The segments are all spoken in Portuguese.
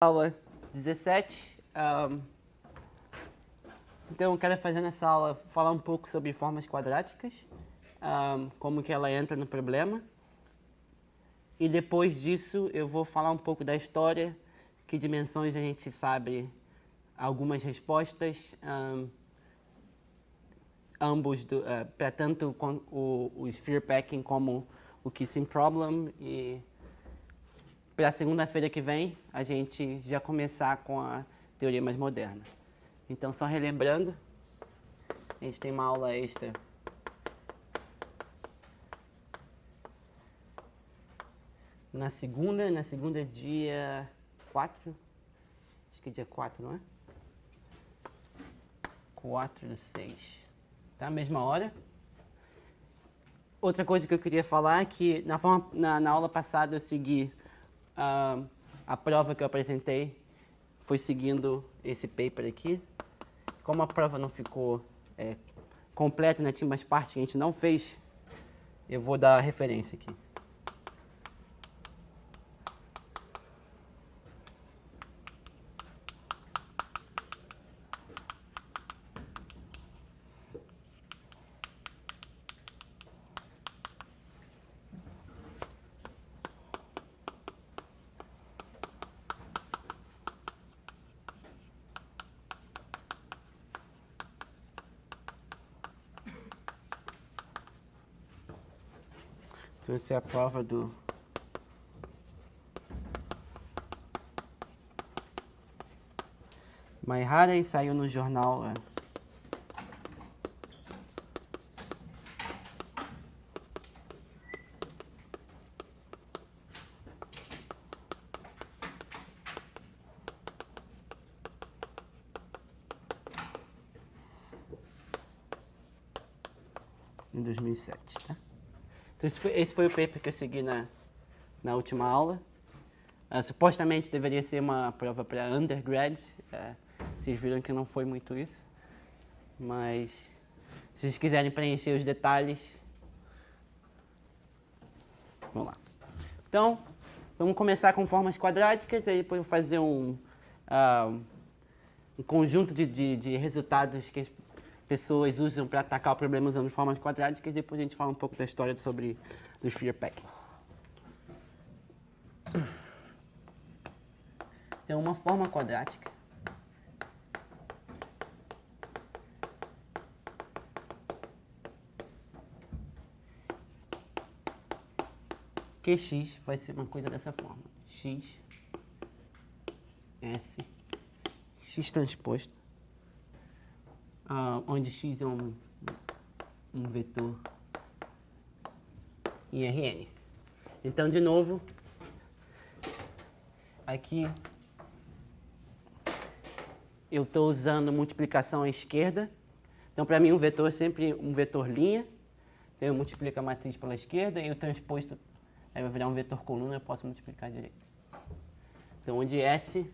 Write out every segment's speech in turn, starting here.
Aula 17. Então, eu quero fazer nessa aula falar um pouco sobre formas quadráticas, como que ela entra no problema. E depois disso, eu vou falar um pouco da história, que dimensões a gente sabe algumas respostas, ambos, para tanto o Sphere Packing como o Kissing Problem. E para a segunda-feira que vem, a gente já começar com a teoria mais moderna. Então, só relembrando, a gente tem uma aula extra na segunda é dia 4, acho que é dia 4, não é? 4/6, tá? Mesma hora. Outra coisa que eu queria falar é que na aula passada eu segui a prova que eu apresentei, foi seguindo esse paper aqui. Como a prova não ficou completa, né, tinha umas partes que a gente não fez, eu vou dar a referência aqui. Então, essa é a prova do Maihara e saiu no jornal em 2007, tá? Então, esse foi o paper que eu segui na última aula. Supostamente deveria ser uma prova para undergrad. Vocês viram que não foi muito isso. Mas, se vocês quiserem preencher os detalhes, vamos lá. Então, vamos começar com formas quadráticas, aí depois eu vou fazer um conjunto de resultados que as pessoas usam para atacar o problema usando formas quadráticas, depois a gente fala um pouco da história sobre do Sphere Packing. Então, uma forma quadrática Qx vai ser uma coisa dessa forma. X, S, X transposto, onde X é um vetor em Rn. Então, de novo, aqui eu estou usando multiplicação à esquerda. Então, para mim, um vetor é sempre um vetor linha. Então, eu multiplico a matriz pela esquerda e o transposto aí vai virar um vetor coluna, eu posso multiplicar à direita. Então, onde S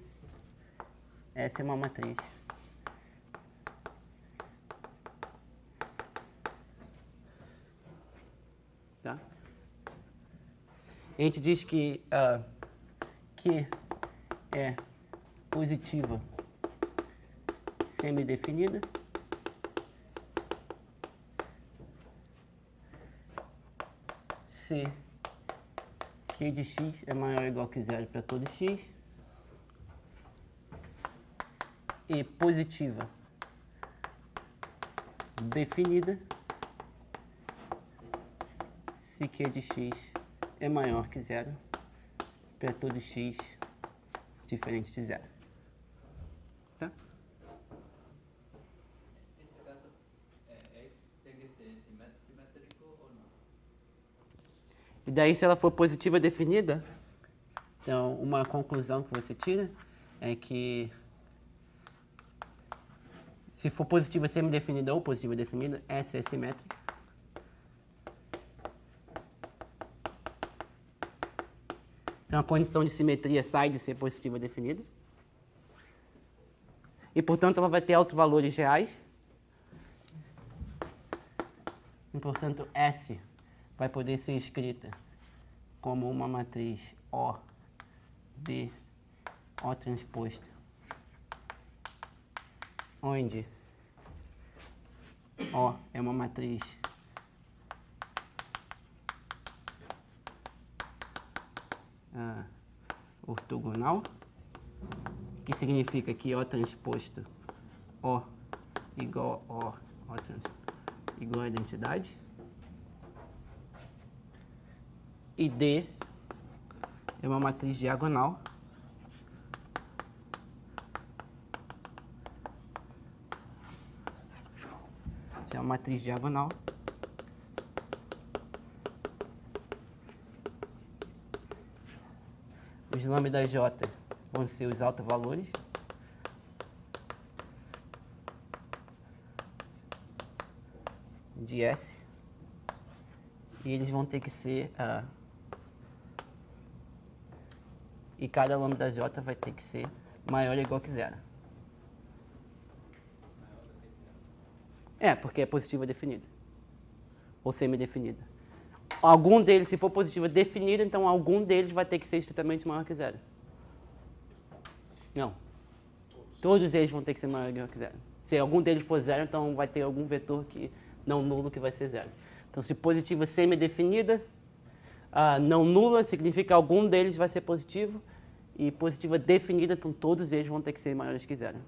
é uma matriz. Tá? A gente diz que Q é positiva semidefinida. Se Q de x é maior ou igual que zero para todo x. E positiva definida se Q de x é maior que zero para todo x diferente de zero. Tá? Esse caso tem que ser simétrico ou não? E daí, se ela for positiva definida, então uma conclusão que você tira é que se for positiva semidefinida ou positiva definida, essa é simétrica. Então, a condição de simetria sai de ser positiva definida. E, portanto, ela vai ter autovalores reais. E, portanto, S vai poder ser escrita como uma matriz O, B, O transposto. Onde O é uma matriz ortogonal, que significa que O transposto O igual igual a identidade. E D é uma matriz diagonal é uma matriz diagonal os lambda J vão ser os autovalores de S e eles vão ter que ser e cada lambda J vai ter que ser maior ou igual que zero. Porque é positiva definida. Ou semi-definida. Algum deles, se for positiva definida, então algum deles vai ter que ser estritamente maior que zero. Não. Todos eles vão ter que ser maior ou igual que zero. Se algum deles for zero, então vai ter algum vetor que não nulo que vai ser zero. Então, se positiva semi-definida, não nula significa que algum deles vai ser positivo. E positiva definida, então todos eles vão ter que ser maiores que zero.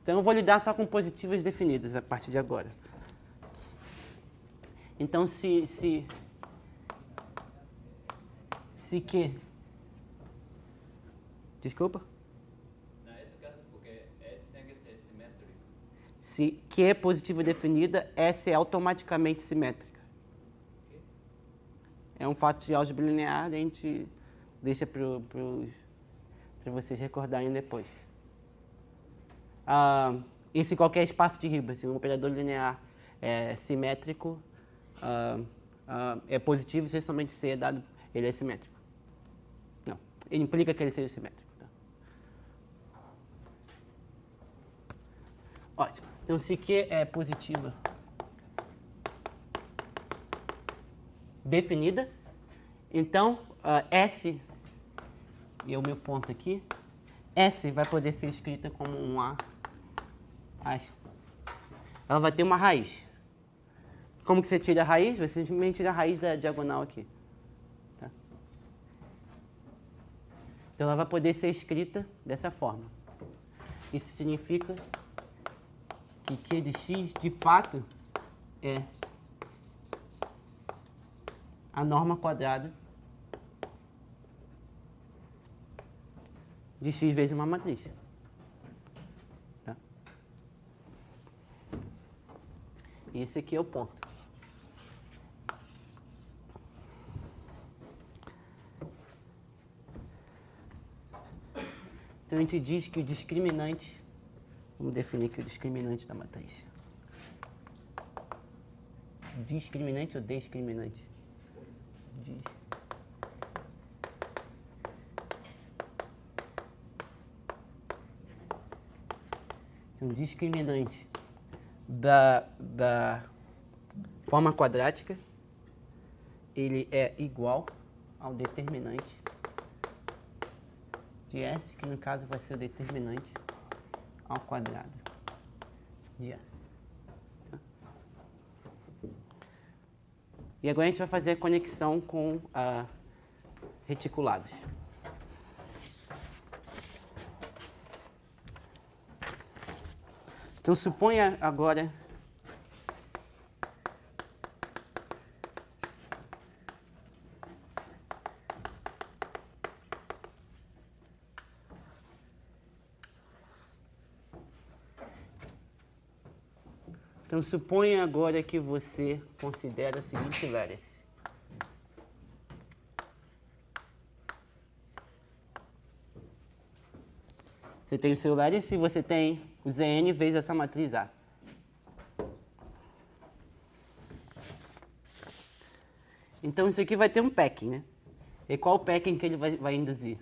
Então eu vou lidar só com positivas definidas a partir de agora. Então se Q... Desculpa? Não, esse caso porque S tem que ser simétrico. Se Q é positiva definida, S é automaticamente simétrica. É um fato de álgebra linear, a gente deixa para vocês recordarem depois. E se qualquer espaço de Hilbert, se um operador linear é simétrico, é positivo, se somente C é dado, ele é simétrico. Não, ele implica que ele seja simétrico. Tá? Ótimo. Então, se Q é positiva definida, então S, e é o meu ponto aqui, S vai poder ser escrita como um A. Ela vai ter uma raiz. Como que você tira a raiz? Você simplesmente tira a raiz da diagonal aqui. Tá? Então ela vai poder ser escrita dessa forma. Isso significa que Q de x, de fato, é a norma quadrada de x vezes uma matriz. Tá? Esse aqui é o ponto. Então a gente diz que o discriminante, vamos definir aqui o discriminante da matriz. Discriminante ou discriminante? Então, discriminante da forma quadrática, ele é igual ao determinante de S, que no caso vai ser o determinante ao quadrado de A. Tá? E agora a gente vai fazer a conexão com reticulados. Então, suponha agora que você considera o seguinte lattice. Você tem o seu lattice e você tem o Zn vezes essa matriz A. Então, isso aqui vai ter um packing, né? E qual o packing que ele vai induzir?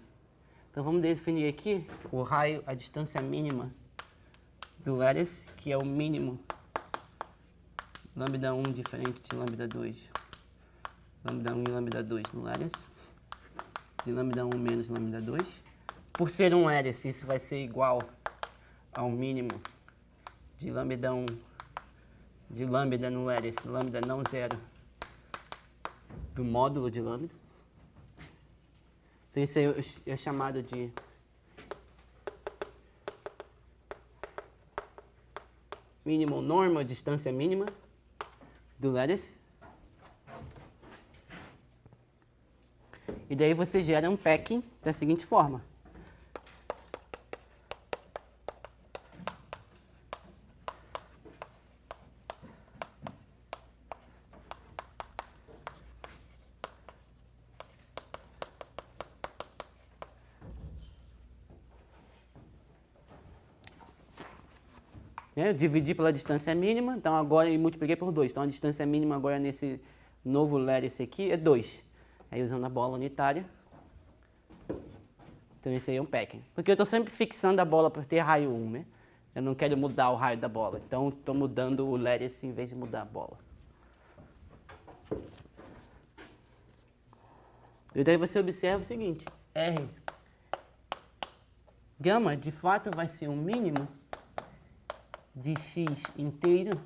Então, vamos definir aqui o raio, a distância mínima do lattice, que é o mínimo lambda 1 diferente de lambda 2. Lambda 1 e lambda 2 no lattice. De lambda 1 menos lambda 2. por ser um hélice, isso vai ser igual ao mínimo de lambda 1 de lambda no hélice, lambda não zero, do módulo de lambda. Então isso aí é chamado de mínimo norma, distância mínima do hélice. E daí você gera um packing da seguinte forma. Eu dividi pela distância mínima, então agora eu multipliquei por 2. Então a distância mínima agora nesse novo hélice aqui é 2. Aí usando a bola unitária. Então esse aí é um packing. Porque eu estou sempre fixando a bola por ter raio 1, né? Eu não quero mudar o raio da bola. Então estou mudando o hélice em vez de mudar a bola. E daí você observa o seguinte. R gama de fato vai ser um mínimo de x inteiro,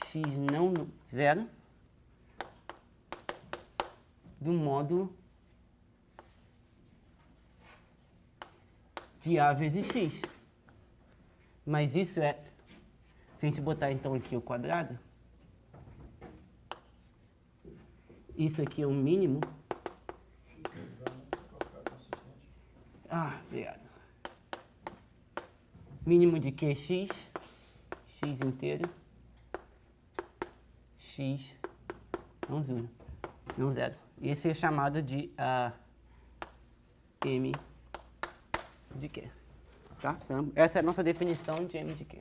x não zero, do módulo de A vezes x. Mas isso é, se a gente botar então aqui o quadrado, isso aqui é o mínimo. Obrigado. Mínimo de QX, x inteiro, x não zero. Esse é chamado de M de Q. Tá? Então, essa é a nossa definição de M de Q.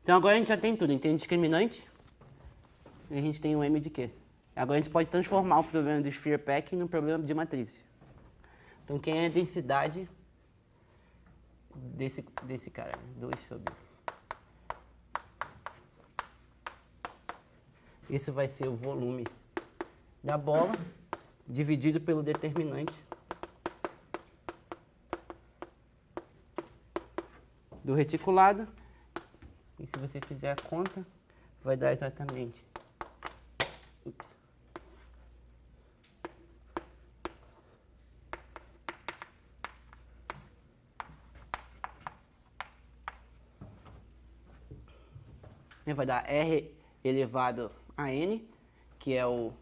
Então agora a gente já tem tudo. A gente tem discriminante e a gente tem o M de Q. Agora a gente pode transformar o problema do sphere packing num problema de matrizes. Então quem é a densidade desse cara? 2 sobre... Isso vai ser o volume da bola dividido pelo determinante do reticulado. E se você fizer a conta, vai dar exatamente... Vai dar R elevado a N, que é o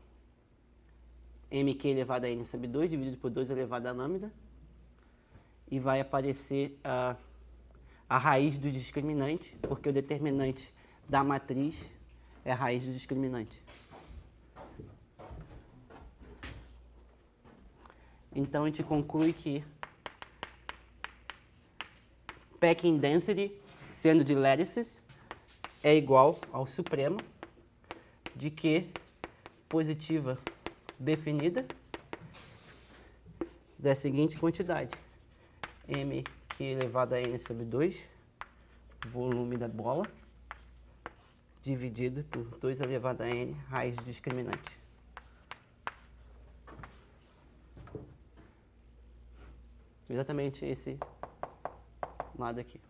MQ elevado a N sobre 2, dividido por 2 elevado a lambda. E vai aparecer a raiz do discriminante, porque o determinante da matriz é a raiz do discriminante. Então a gente conclui que packing density, sendo de lattices, é igual ao supremo de Q positiva definida da seguinte quantidade: M Q elevado a N sobre 2, volume da bola, dividido por 2 elevado a N, raiz do discriminante. Exatamente esse lado aqui.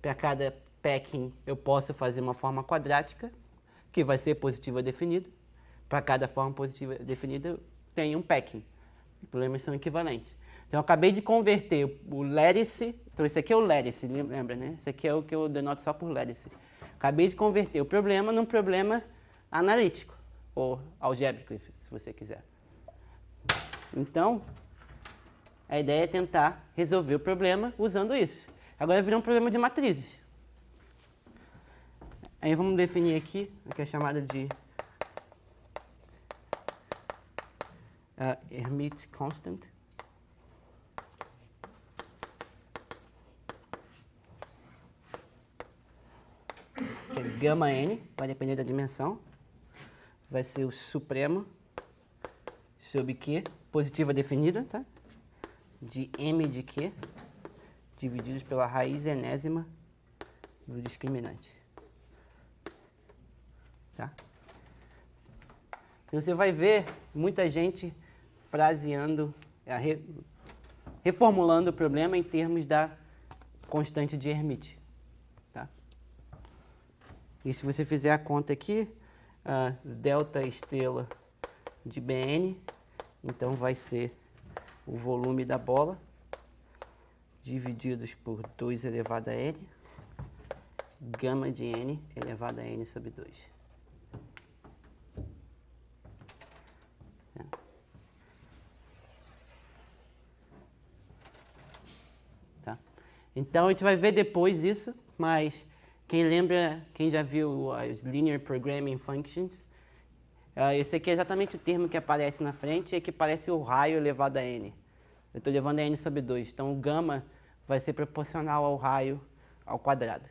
Para cada packing eu posso fazer uma forma quadrática, que vai ser positiva definida. Para cada forma positiva definida eu tenho um packing. Os problemas são equivalentes. Então eu acabei de converter o lattice, então esse aqui é o lattice, lembra, né? Esse aqui é o que eu denoto só por lattice. Acabei de converter o problema num problema analítico, ou algébrico, se você quiser. Então, a ideia é tentar resolver o problema usando isso. Agora virou um problema de matrizes. Aí vamos definir aqui, que é chamada de Hermite constant. Que é gama n, vai depender da dimensão. Vai ser o supremo sobre Q, positiva definida, tá? De M de Q divididos pela raiz enésima do discriminante. Tá? Então você vai ver muita gente fraseando, reformulando o problema em termos da constante de Hermite. Tá? E se você fizer a conta aqui, delta estrela de Bn, então vai ser o volume da bola divididos por 2 elevado a L, gama de N elevado a N sobre 2. Tá? Então a gente vai ver depois isso, mas quem lembra, quem já viu as Linear Programming Functions, esse aqui é exatamente o termo que aparece na frente, é que parece o raio elevado a N. Eu estou levando a N sobre 2, então o gama vai ser proporcional ao raio ao quadrado.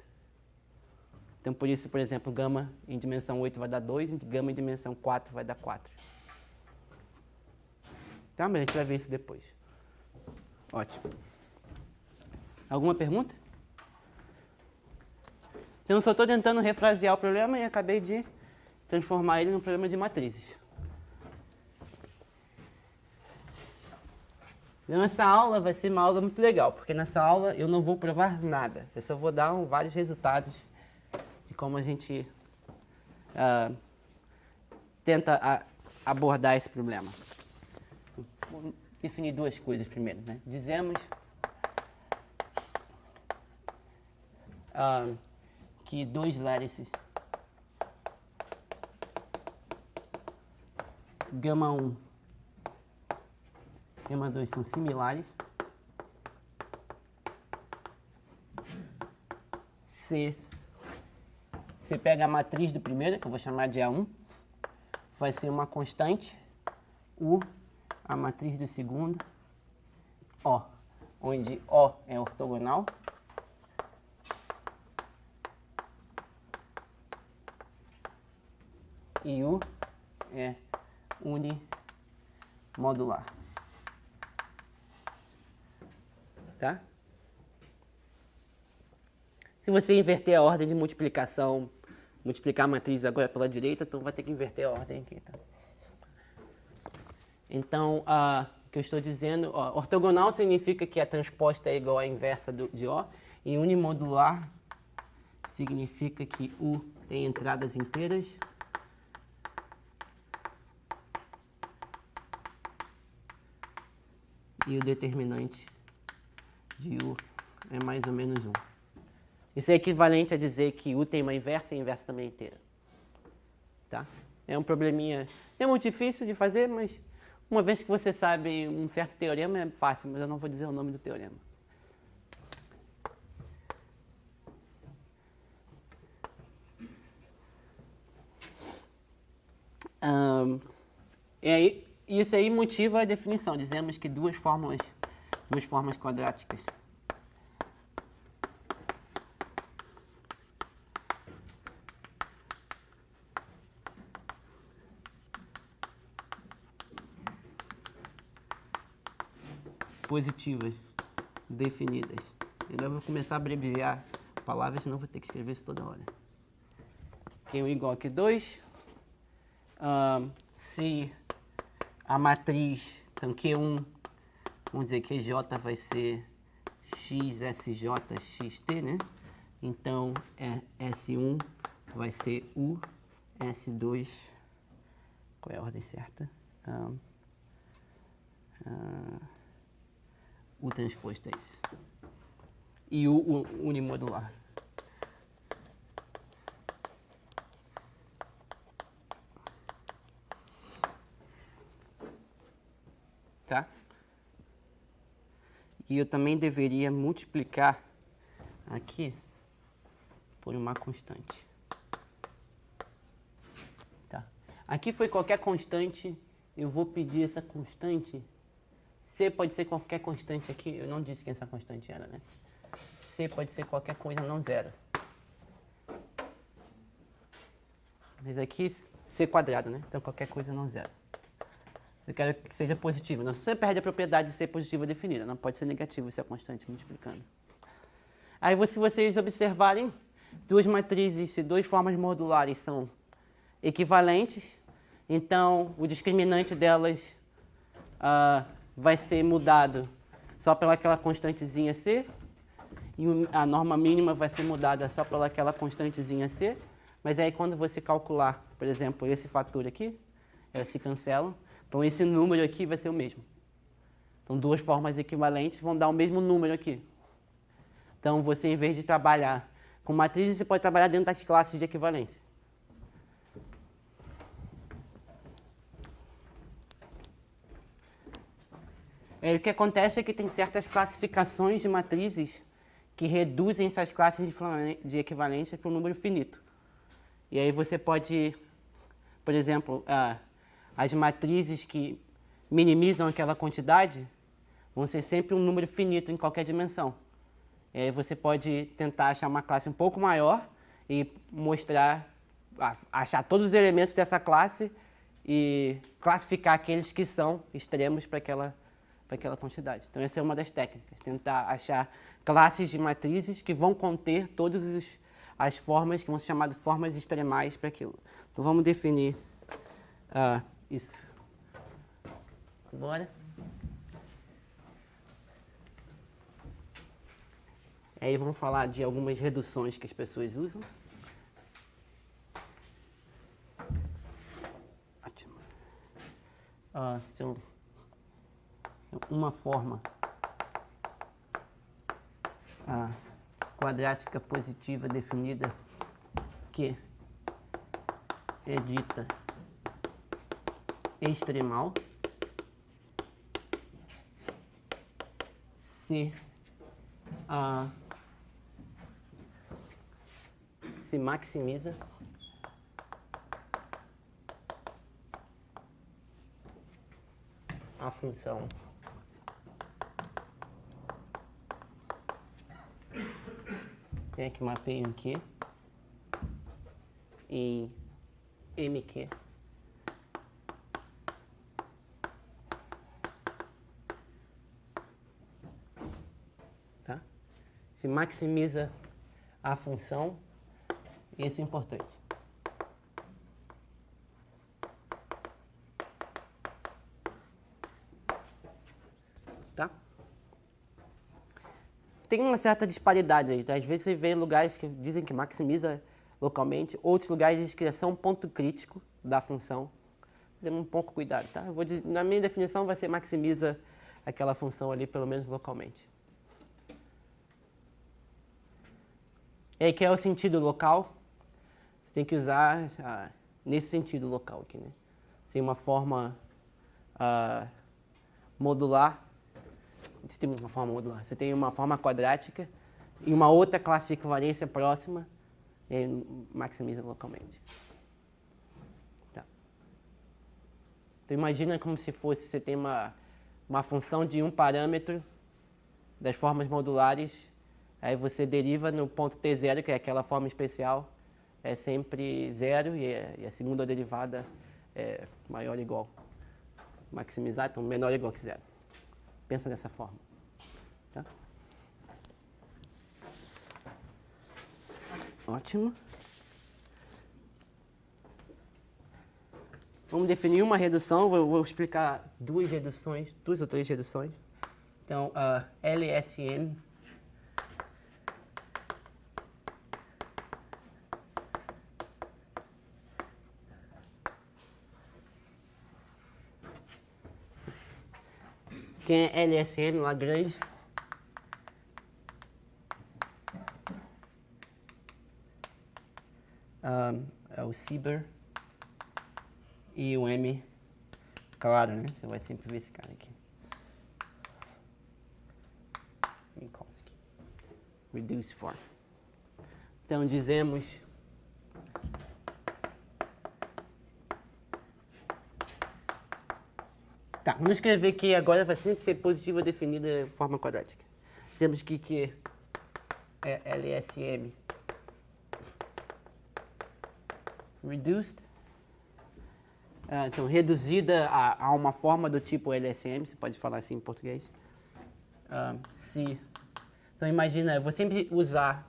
Então por isso, por exemplo, gama em dimensão 8 vai dar 2, gama em dimensão 4 vai dar 4. Tá, mas a gente vai ver isso depois. Ótimo. Alguma pergunta? Então eu só estou tentando refrasear o problema e acabei de transformar ele num problema de matrizes. Então essa aula vai ser uma aula muito legal, porque nessa aula eu não vou provar nada. Eu só vou dar vários resultados de como a gente tenta abordar esse problema. Vou definir duas coisas primeiro, né? Dizemos que dois látices gama 1 e gama 2 são similares se você pega a matriz do primeiro, que eu vou chamar de A1, vai ser uma constante, U, a matriz do segundo, O, onde O é ortogonal, e U é unimodular. Tá? Se você inverter a ordem de multiplicação, multiplicar a matriz agora pela direita, então vai ter que inverter a ordem aqui. Tá? Então, o que eu estou dizendo, ortogonal significa que a transposta é igual à inversa de O, e unimodular significa que U tem entradas inteiras e o determinante de U é mais ou menos 1. Isso é equivalente a dizer que U tem uma inversa e a inversa também é inteira. Tá? É um probleminha, é muito difícil de fazer, mas uma vez que você sabe um certo teorema é fácil, mas eu não vou dizer o nome do teorema. E aí, isso aí motiva a definição. Dizemos que duas formas quadráticas positivas definidas. Agora eu vou começar a abreviar palavras, senão vou ter que escrever isso toda hora. Q igual a Q2. Se a matriz, então Q1, vamos dizer que J vai ser XSJ XT, né? Então S1 vai ser U, S2, qual é a ordem certa? O transposto é isso. E o unimodular. Tá? E eu também deveria multiplicar aqui por uma constante. Tá? Aqui foi qualquer constante, eu vou pedir essa constante. C pode ser qualquer constante aqui, eu não disse que essa constante era, né? C pode ser qualquer coisa não zero. Mas aqui C quadrado, né? Então qualquer coisa não zero. Eu quero que seja positivo. Não, se você perde a propriedade de ser positiva definida, não pode ser negativo se é constante multiplicando. Aí, se vocês observarem, duas matrizes, se duas formas modulares são equivalentes, então o discriminante delas vai ser mudado só pelaquela constantezinha C, e a norma mínima vai ser mudada só pelaquela constantezinha C, mas aí quando você calcular, por exemplo, esse fator aqui, elas se cancelam, então esse número aqui vai ser o mesmo. Então duas formas equivalentes vão dar o mesmo número aqui. Então você, em vez de trabalhar com matrizes, você pode trabalhar dentro das classes de equivalência. O que acontece é que tem certas classificações de matrizes que reduzem essas classes de equivalência para um número finito. E aí você pode, por exemplo, as matrizes que minimizam aquela quantidade vão ser sempre um número finito em qualquer dimensão. E aí você pode tentar achar uma classe um pouco maior e mostrar, achar todos os elementos dessa classe e classificar aqueles que são extremos para aquela quantidade. Então essa é uma das técnicas, tentar achar classes de matrizes que vão conter todas as formas que vão ser chamadas formas extremais para aquilo. Então vamos definir isso. Bora? Aí vamos falar de algumas reduções que as pessoas usam. Ótimo. Então, uma forma quadrática positiva definida que é dita extremal se maximiza a função que mapeia em Q em MQ. Tá? Se maximiza a função, isso é importante. Tá? Tem uma certa disparidade aí, tá? Às vezes você vê lugares que dizem que maximiza localmente, outros lugares dizem que é só um ponto crítico da função. Temos um pouco cuidado, tá? Eu vou dizer, na minha definição vai ser maximiza aquela função ali, pelo menos localmente. E aí que é o sentido local, você tem que usar nesse sentido local aqui, né? Tem uma forma modular. Você tem uma forma modular. Você tem uma forma quadrática e uma outra classe de equivalência próxima e aí maximiza localmente. Tá. Então imagina como se fosse, você tem uma função de um parâmetro das formas modulares, aí você deriva no ponto t0, que é aquela forma especial, é sempre zero e a segunda derivada é maior ou igual. Maximizar, então menor ou igual que zero. Pensa dessa forma. Tá? Ótimo. Vamos definir uma redução. Vou explicar duas ou três reduções. Então, LSM quem é LSM, Lagrange? É o Sieber e o M, claro, né? Você vai sempre ver esse cara aqui. Minkowski. Reduce form. Então, dizemos tá, vamos escrever que agora vai sempre ser positiva definida de forma quadrática. Dizemos que é LSM reduced. Então, reduzida a uma forma do tipo LSM, você pode falar assim em português. Se Então imagina, eu vou sempre usar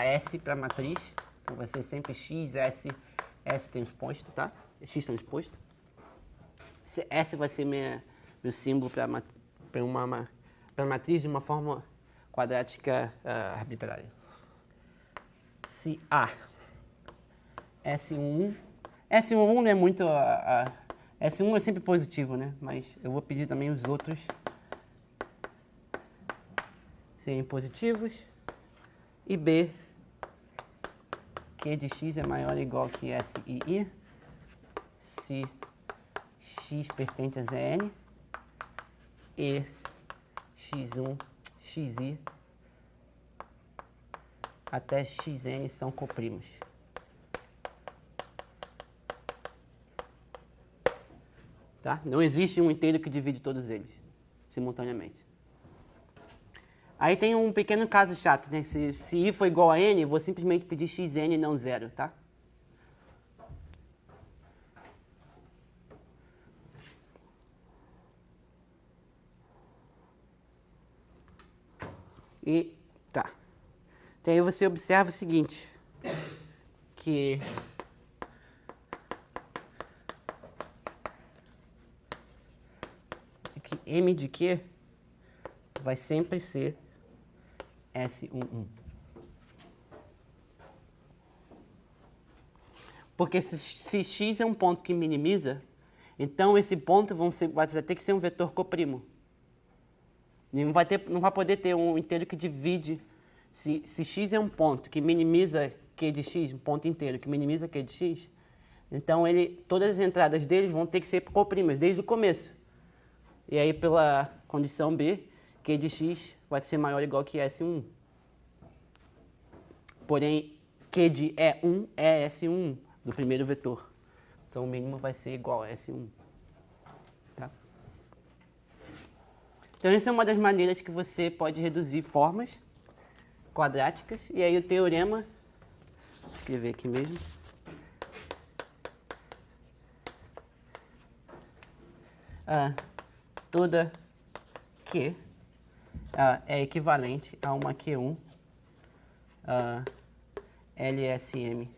S para matriz. Então vai ser sempre x, S, S transposto, tá? X transposto. S vai ser meu símbolo para uma matriz de uma forma quadrática arbitrária. Se A, S11 não é muito... S1 é sempre positivo, né? Mas eu vou pedir também os outros serem positivos. E B, Q de x é maior ou igual que S e I. Se x pertence a Zn. E x1, xi até xn são coprimos. Tá? Não existe um inteiro que divide todos eles simultaneamente. Aí tem um pequeno caso chato, né? Se I for igual a N, eu vou simplesmente pedir xn e não 0, tá? E tá. Então aí você observa o seguinte, que M de Q vai sempre ser S11. Porque se x é um ponto que minimiza, então esse ponto vai ter que ser um vetor coprimo. Não vai poder ter um inteiro que divide. Se x é um ponto que minimiza Q de x, um ponto inteiro que minimiza Q de x, então todas as entradas deles vão ter que ser coprimas desde o começo. E aí, pela condição B, Q de x vai ser maior ou igual que S1. Porém, Q de E1 é S1 do primeiro vetor. Então, o mínimo vai ser igual a S1. Tá? Então, essa é uma das maneiras que você pode reduzir formas quadráticas. E aí, o teorema, vou escrever aqui mesmo. Toda Q é equivalente a uma Q1 LSM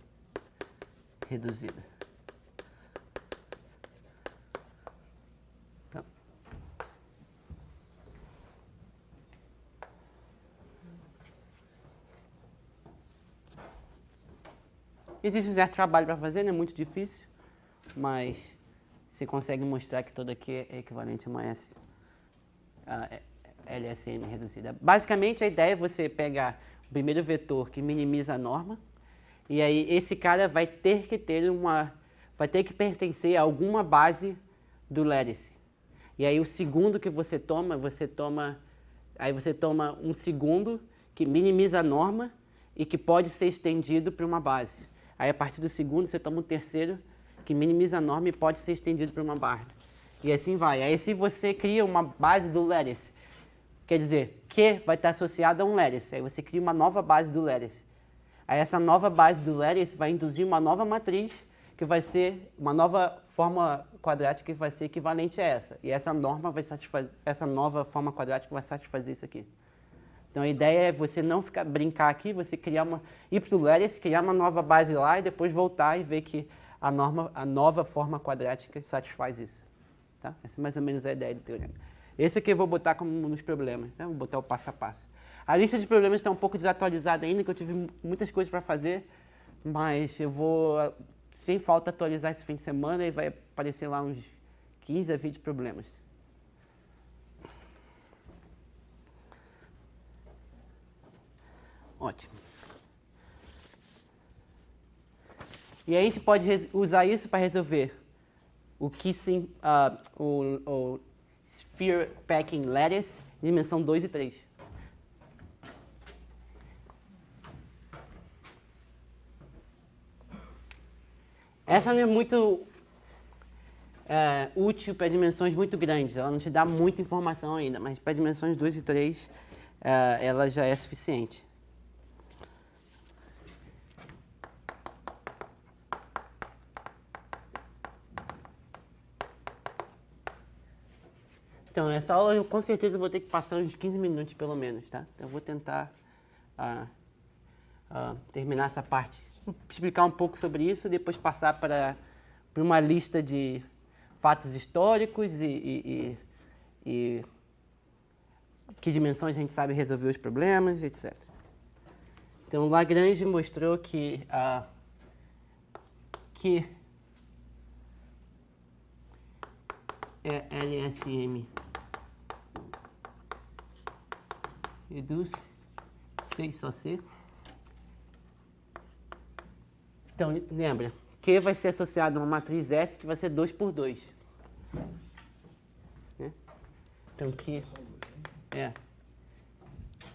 reduzida. Então, existe um certo trabalho para fazer, não é muito difícil, mas você consegue mostrar que toda Q é equivalente a uma LSM reduzida. Basicamente, a ideia é você pegar o primeiro vetor que minimiza a norma, e aí esse cara vai ter que pertencer a alguma base do lattice. E aí o segundo que você toma um segundo que minimiza a norma e que pode ser estendido para uma base. Aí a partir do segundo você toma um terceiro que minimiza a norma e pode ser estendido para uma base. E assim vai. Aí se você cria uma base do lattice, quer dizer, Q vai estar associado a um lattice. Aí você cria uma nova base do lattice. Aí essa nova base do lattice vai induzir uma nova matriz, que vai ser uma nova forma quadrática que vai ser equivalente a essa. E essa norma vai satisfazer, essa nova forma quadrática vai satisfazer isso aqui. Então a ideia é você não brincar aqui, você ir para o lattice, criar uma nova base lá e depois voltar e ver que a nova forma quadrática satisfaz isso. Tá? Essa é mais ou menos a ideia do teorema. Esse aqui eu vou botar como nos problemas, né? Vou botar o passo a passo. A lista de problemas está um pouco desatualizada ainda, que eu tive muitas coisas para fazer, mas eu vou, sem falta, atualizar esse fim de semana e vai aparecer lá uns 15 a 20 problemas. Ótimo. E aí a gente pode usar isso para resolver o Kissing, o Sphere Packing Lattice, dimensão 2 e 3. Essa não é muito útil para dimensões muito grandes, ela não te dá muita informação ainda, mas para dimensões 2 e 3 ela já é suficiente. Então, essa aula eu com certeza vou ter que passar uns 15 minutos pelo menos, tá? Então, eu vou tentar terminar essa parte, explicar um pouco sobre isso, depois passar para uma lista de fatos históricos e que dimensões a gente sabe resolver os problemas, etc. Então, Lagrange mostrou que LSM reduz C só C. Então, lembra, Q vai ser associado a uma matriz S que vai ser 2 por 2. Né? Então, Q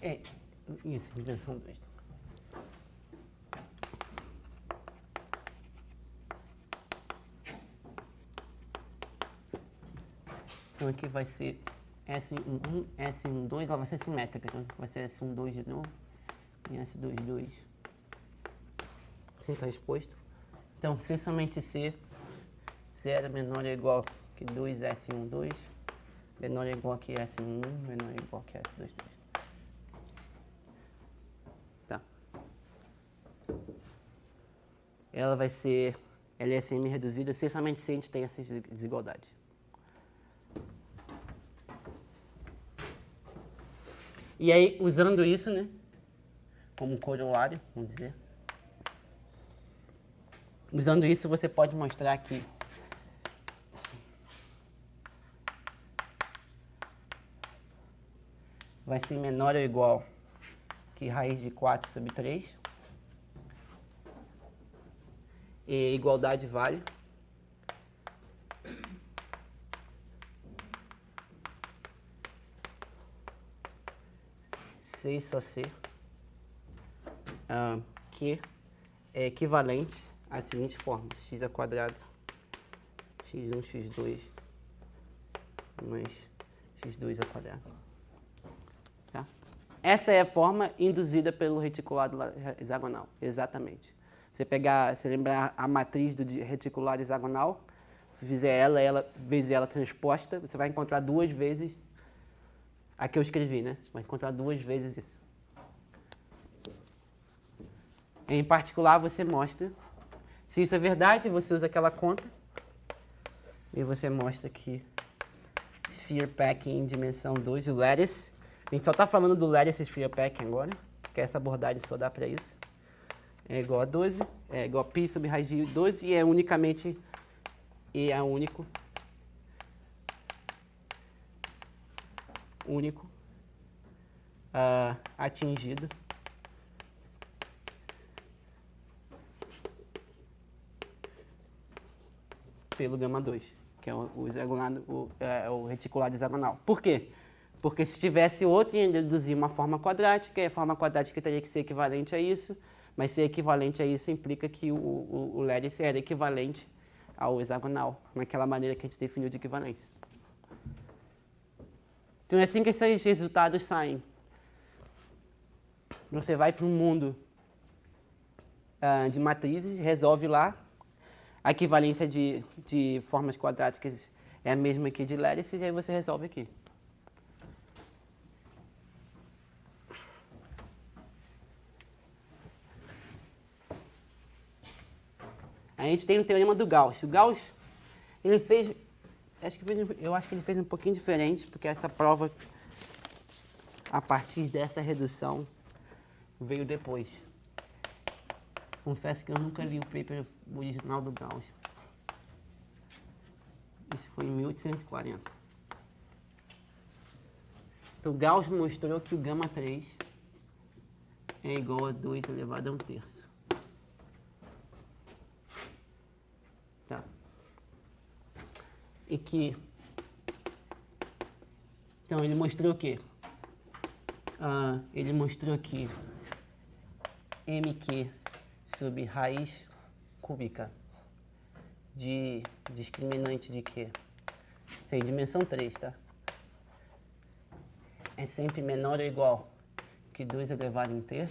é isso, dimensão 2. Então, aqui vai ser S11, S12, ela vai ser simétrica, então vai ser S12 de novo e S22. Assim está exposto. Então, C somente C, 0 menor ou igual que 2S12, menor ou igual que S11, menor ou igual que S22. Tá. Ela vai ser LSM reduzida, C somente C a gente tem essas desigualdades. E aí, usando isso, né, como corolário, vamos dizer, usando isso, você pode mostrar que vai ser menor ou igual que raiz de 4 sobre 3. E igualdade vale. C só C, que é equivalente à seguinte forma: x ao quadrado, x1, x2, mais x2 ao quadrado. Tá? Essa é a forma induzida pelo reticulado hexagonal, exatamente. Você lembrar a matriz do reticulado hexagonal, fizer ela vezes ela transposta, você vai encontrar duas vezes. Aqui eu escrevi, né? Vai encontrar duas vezes isso. Em particular, você mostra. Se isso é verdade, você usa aquela conta. E você mostra que Sphere Packing em dimensão 2, o lattice. A gente só está falando do lattice Sphere Packing agora, porque essa abordagem só dá para isso. É igual a 12, é igual a π sobre raiz de 12 e é unicamente, e é único atingido pelo gama 2, que é o reticulado hexagonal. Por quê? Porque se tivesse outro, ia deduzir uma forma quadrática, e a forma quadrática teria que ser equivalente a isso, mas ser equivalente a isso implica que o lattice era equivalente ao hexagonal, naquela maneira que a gente definiu de equivalência. Então é assim que esses resultados saem. Você vai para um mundo de matrizes, resolve lá. A equivalência de formas quadráticas é a mesma que de lattice, e aí você resolve aqui. A gente tem o teorema do Gauss. O Gauss, ele fez, eu acho que ele fez um pouquinho diferente, porque essa prova, a partir dessa redução, veio depois. Confesso que eu nunca li o paper original do Gauss. Isso foi em 1840. Então, Gauss mostrou que o gama 3 é igual a 2 elevado a 1/3. Tá. E que... Então, ele mostrou o quê? Ele mostrou que mq sobre raiz cúbica de discriminante de Q, isso aí, dimensão 3, tá? É sempre menor ou igual que 2 elevado a 1/3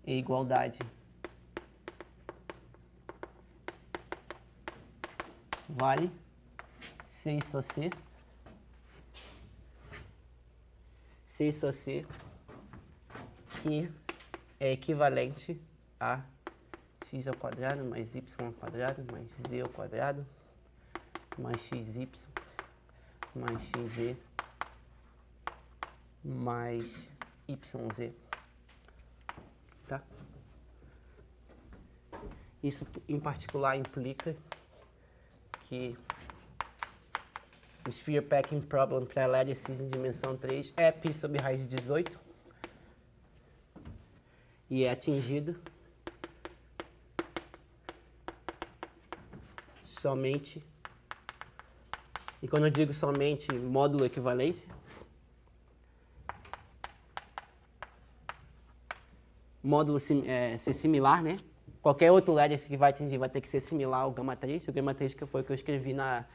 e igualdade vale C só C C só C, que é equivalente a x ao quadrado mais y ao quadrado mais z ao quadrado mais xy mais xz mais yz. Tá? Isso em particular implica que o Sphere Packing Problem para lattices em dimensão 3 é π sobre raiz de 18 e é atingido somente, e quando eu digo somente, módulo equivalência, módulo ser similar, né? Qualquer outro lattice que vai atingir vai ter que ser similar ao gama 3. O gama 3 que foi o que eu escrevi na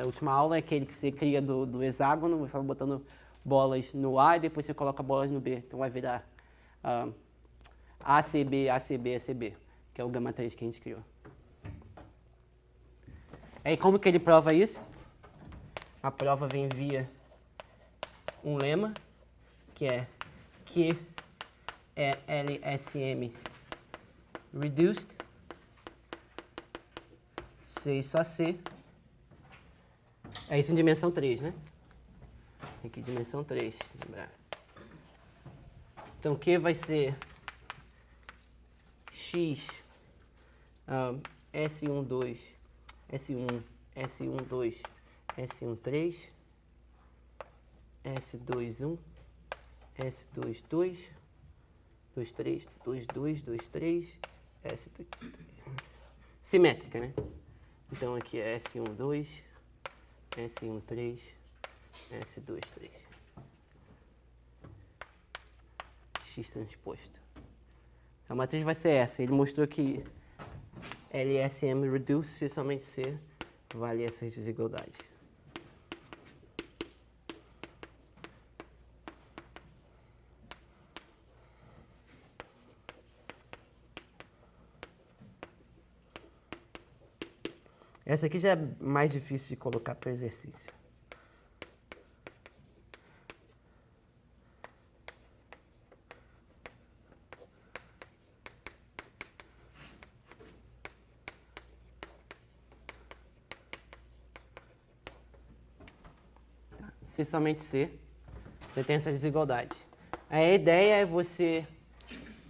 última aula é aquele que você cria do hexágono, você vai botando bolas no A e depois você coloca bolas no B. Então vai virar ACB, ACB, ACB, que é o gama 3 que a gente criou. Aí como que ele prova isso? A prova vem via um lema, que é Q é LSM reduced, C só C. É isso em dimensão 3, né? Aqui, dimensão 3, lembrar. Então, Q vai ser X S12, S1, S12, S13, S21, S22, 23, 22, 23, S23. Simétrica, né? Então, aqui é S12, S13, S23. X transposto. A matriz vai ser essa. Ele mostrou que LSM reduce se somente C vale essas desigualdades. Essa aqui já é mais difícil de colocar para exercício. Se somente C, você tem essa desigualdade. A ideia é você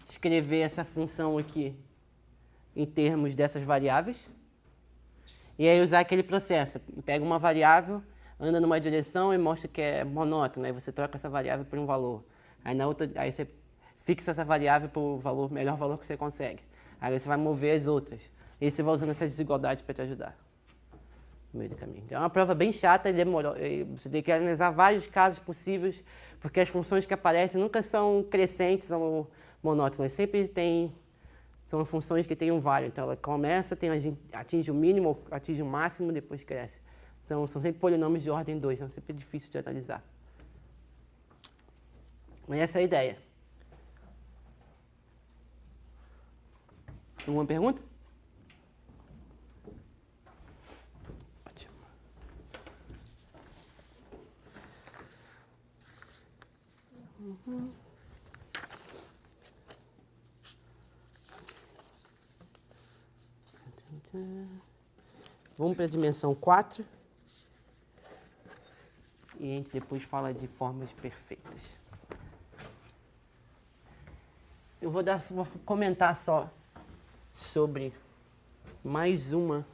escrever essa função aqui em termos dessas variáveis e aí usar aquele processo. Pega uma variável, anda numa direção e mostra que é monótono, aí você troca essa variável por um valor. Aí na outra, aí você fixa essa variável para o valor, melhor valor que você consegue. Aí você vai mover as outras. E você vai usando essa desigualdade para te ajudar no meio do caminho. Então é uma prova bem chata e demorou. Você tem que analisar vários casos possíveis, porque as funções que aparecem nunca são crescentes ou monótonas. Sempre são funções que têm um vale. Então ela começa, atinge o mínimo, atinge o máximo, depois cresce. Então são sempre polinômios de ordem 2, então é sempre difícil de analisar. Mas essa é a ideia. Alguma pergunta? Ótimo. Vamos para a dimensão 4. E a gente depois fala de formas perfeitas. Eu vou comentar só sobre mais uma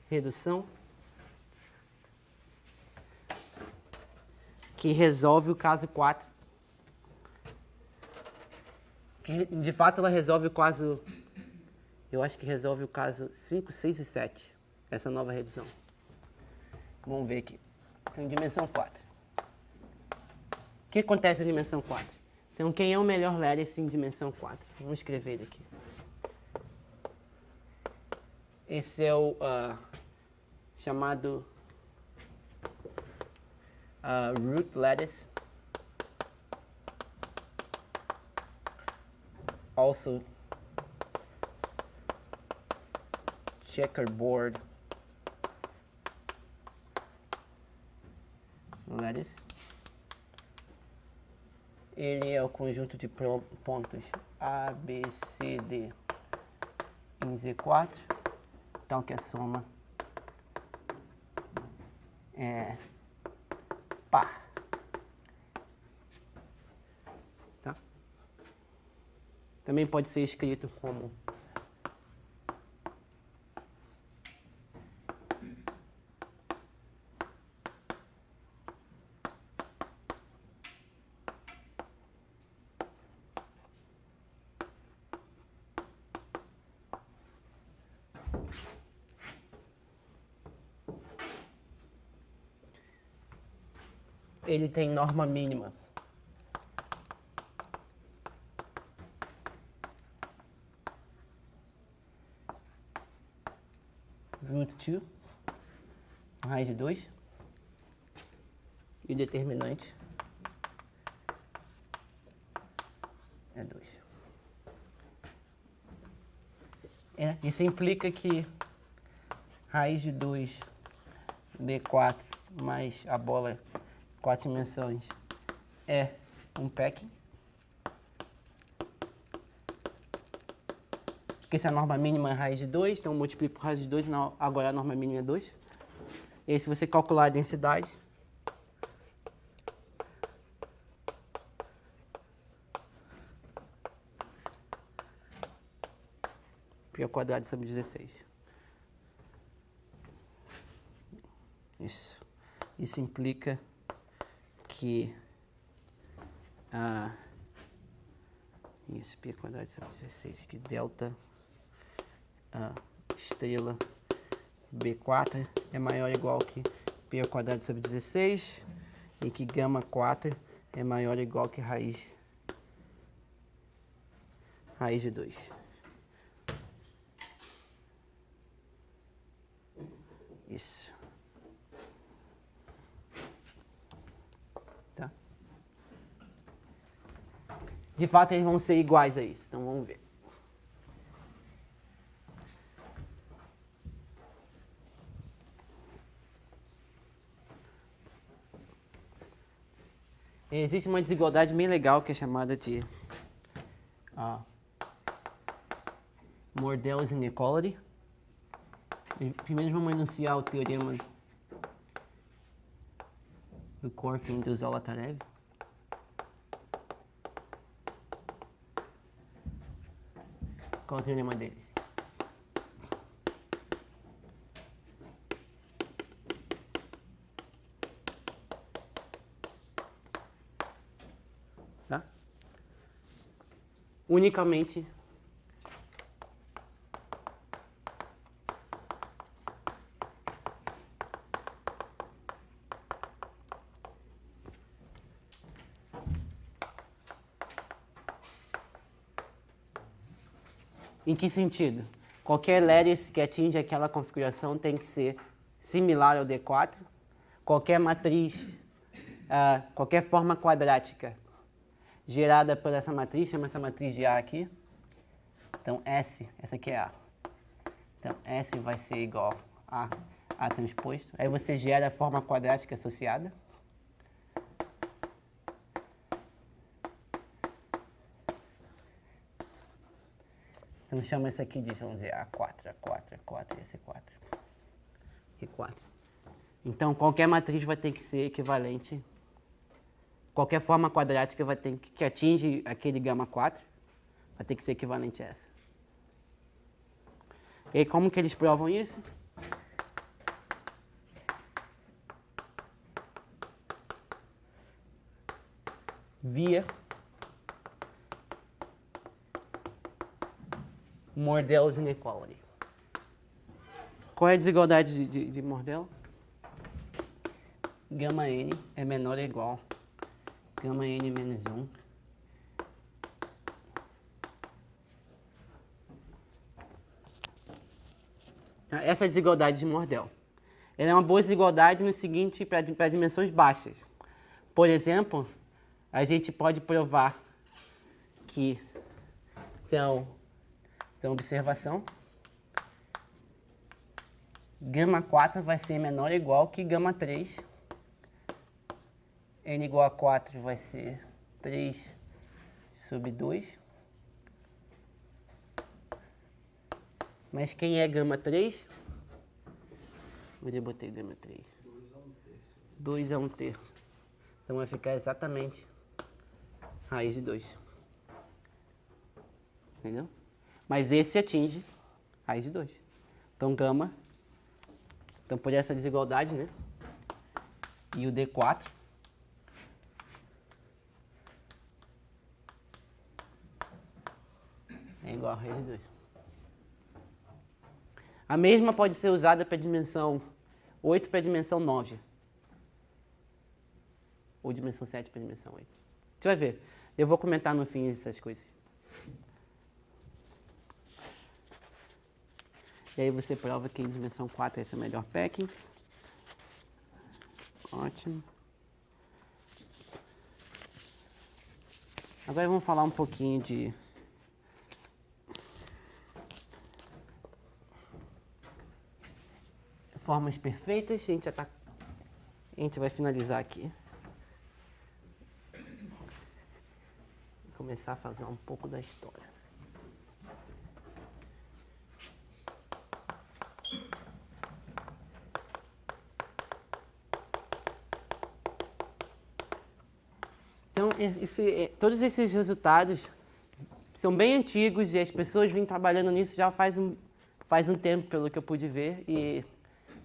redução que resolve o caso 4. Que, de fato, ela resolve o caso... Eu acho que resolve o caso 5, 6 e 7. Essa nova redução. Vamos ver aqui. Então, dimensão 4. O que acontece na dimensão 4? Então, quem é o melhor lattice em dimensão 4? Vamos escrever ele aqui. Esse é o chamado root lattice. Also checkerboard lattice. Ele é o conjunto de pontos A, B, C, D em Z4. Então, que a soma é par. Tá? Também pode ser escrito como ele tem norma mínima. Root 2, raiz de 2, e o determinante é 2. Isso implica que raiz de 2 D4 mais a bola 4 dimensões é um packing. Porque se a norma mínima é raiz de 2, então eu multiplico por raiz de 2, agora a norma mínima é 2. E aí se você calcular a densidade, π ao quadrado sobre 16. Isso implica que isso, π ao quadrado sobre 16, que delta estrela B4 é maior ou igual que π ao quadrado sobre 16 e que gama 4 é maior ou igual que raiz de 2. Isso. Tá? De fato, eles vão ser iguais a isso. Então, vamos ver. Existe uma desigualdade bem legal que é chamada de Mordell's inequality. Primeiro vamos enunciar o teorema do Corkin do Zolotarev. Qual é o teorema dele? Tá? Unicamente em que sentido? Qualquer lattice que atinge aquela configuração tem que ser similar ao D4. Qualquer matriz, qualquer forma quadrática gerada por essa matriz, chama essa matriz de A aqui. Então, S, essa aqui é A. Então, S vai ser igual a A transposto. Aí você gera a forma quadrática associada. Então, chama isso aqui de, vamos dizer, A4, A4, A4 e AC4. E 4. Então, qualquer matriz vai ter que ser equivalente. Qualquer forma quadrática vai ter que atinge aquele gama 4, vai ter que ser equivalente a essa. E aí, como que eles provam isso? Via Mordell's inequality. Qual é a desigualdade de Mordell? Gama n é menor ou igual a gama n menos 1. Essa é a desigualdade de Mordell. Ela é uma boa desigualdade no seguinte, para dimensões baixas. Por exemplo, a gente pode provar que, então observação, gama 4 vai ser menor ou igual que gama 3 n igual a 4 vai ser 3 sobre 2. Mas quem é gama 3? Onde eu botei gama 3? 2 é 1/3. Então vai ficar exatamente raiz de 2. Entendeu? Mas esse atinge raiz de 2. Então gama, então por essa desigualdade, né? E o D4 é igual a raiz de 2. A mesma pode ser usada para a dimensão 8 para a dimensão 9. Ou dimensão 7 para a dimensão 8. Você vai ver. Eu vou comentar no fim essas coisas. E aí você prova que em dimensão 4 esse é o melhor packing. Ótimo. Agora vamos falar um pouquinho de formas perfeitas. A gente vai finalizar aqui. Começar a fazer um pouco da história. Então, todos esses resultados são bem antigos e as pessoas vêm trabalhando nisso já faz um tempo, pelo que eu pude ver. E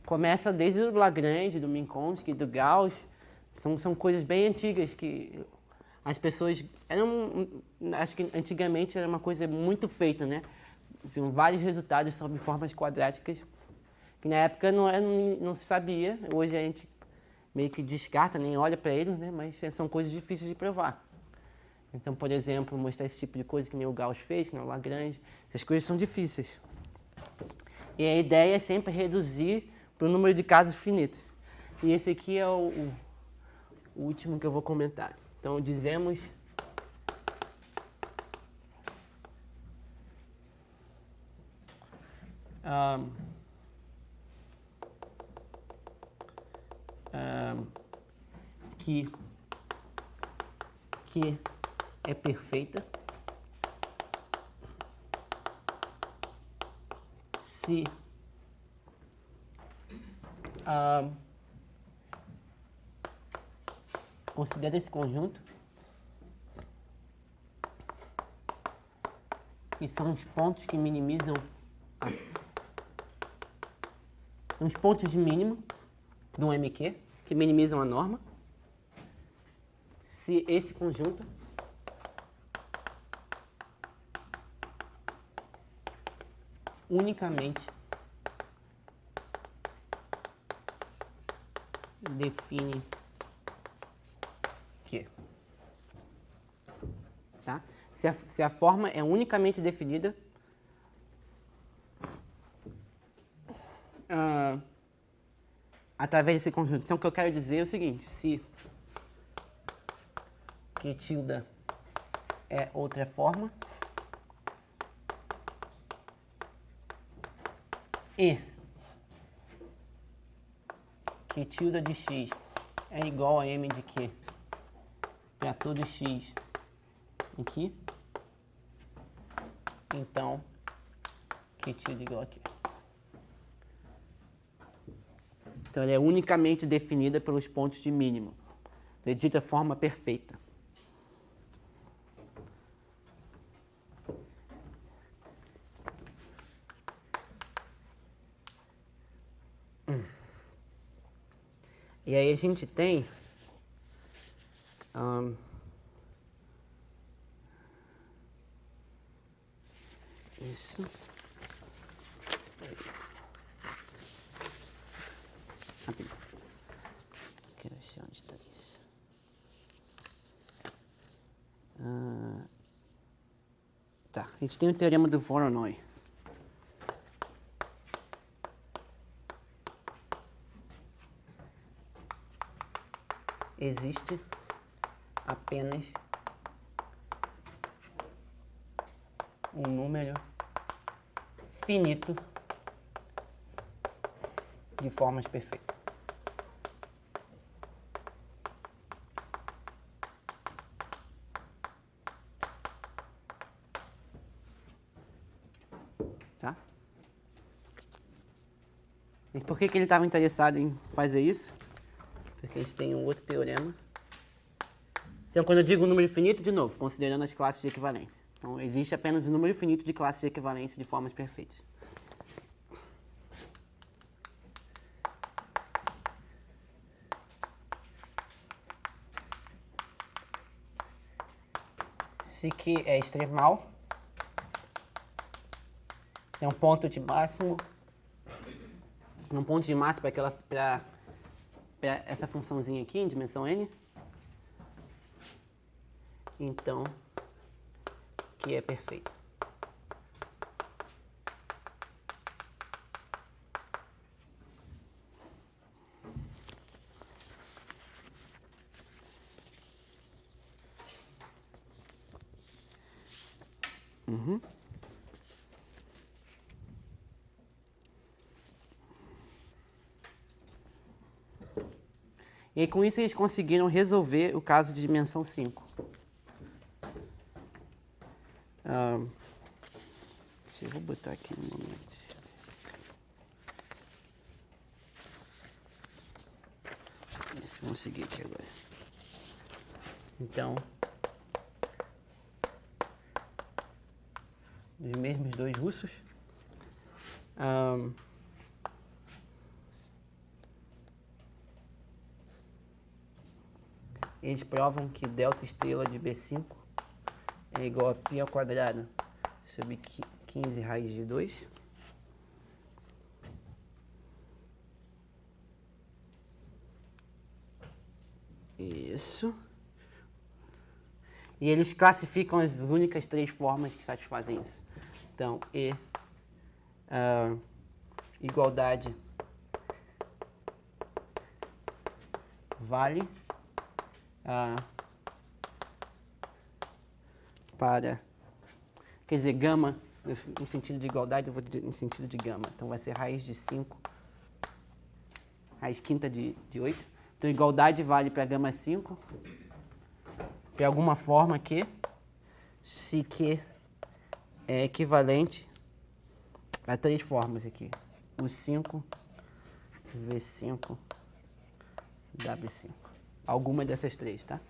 começa desde o Lagrange, do Minkowski, do Gauss. São coisas bem antigas que as pessoas... acho que antigamente era uma coisa muito feita, né? Tinham vários resultados sobre formas quadráticas que na época não se sabia. Hoje a gente meio que descarta, nem olha para eles, né? Mas são coisas difíceis de provar. Então, por exemplo, mostrar esse tipo de coisa que nem o Gauss fez, né? O Lagrange, essas coisas são difíceis. E a ideia é sempre reduzir para o número de casos finitos. E esse aqui é o último que eu vou comentar. Então, dizemos que é perfeita se considera esse conjunto que são os pontos que minimizam os pontos de mínimo do MQ que minimizam a norma. Se esse conjunto unicamente define que, tá? Se a forma é unicamente definida através desse conjunto. Então, o que eu quero dizer é o seguinte: se Q tilde é outra forma e Q tilde de x é igual a m de q para todo x aqui, então Q tilde igual a q. Então, ela é unicamente definida pelos pontos de mínimo. É dita forma perfeita. E aí a gente tem isso. Rapidinho. Quero achar onde está isso. Tá, a gente tem o teorema do Voronoi. Existe apenas um número finito de formas perfeitas. E por que ele estava interessado em fazer isso? Porque a gente tem um outro teorema. Então, quando eu digo número infinito, de novo, considerando as classes de equivalência. Então, existe apenas um número infinito de classes de equivalência de formas perfeitas. Se Q é extremal, tem um ponto de máximo, para essa funçãozinha aqui em dimensão n. Então, Q é perfeito. E aí, com isso eles conseguiram resolver o caso de dimensão 5. Eu vou botar aqui um momento. Isso, vamos seguir aqui agora. Então, os mesmos dois russos. Eles provam que delta estrela de B5 é igual a π ao quadrado sobre 15 raiz de 2. Isso. E eles classificam as únicas 3 formas que satisfazem isso. Então, igualdade vale para, quer dizer, gama, no sentido de igualdade, eu vou dizer no sentido de gama. Então, vai ser raiz de 5, raiz quinta de 8. Então, igualdade vale para gama 5, de alguma forma que, se Q é equivalente a 3 formas aqui. O 5, V5, W5. Alguma dessas 3, tá?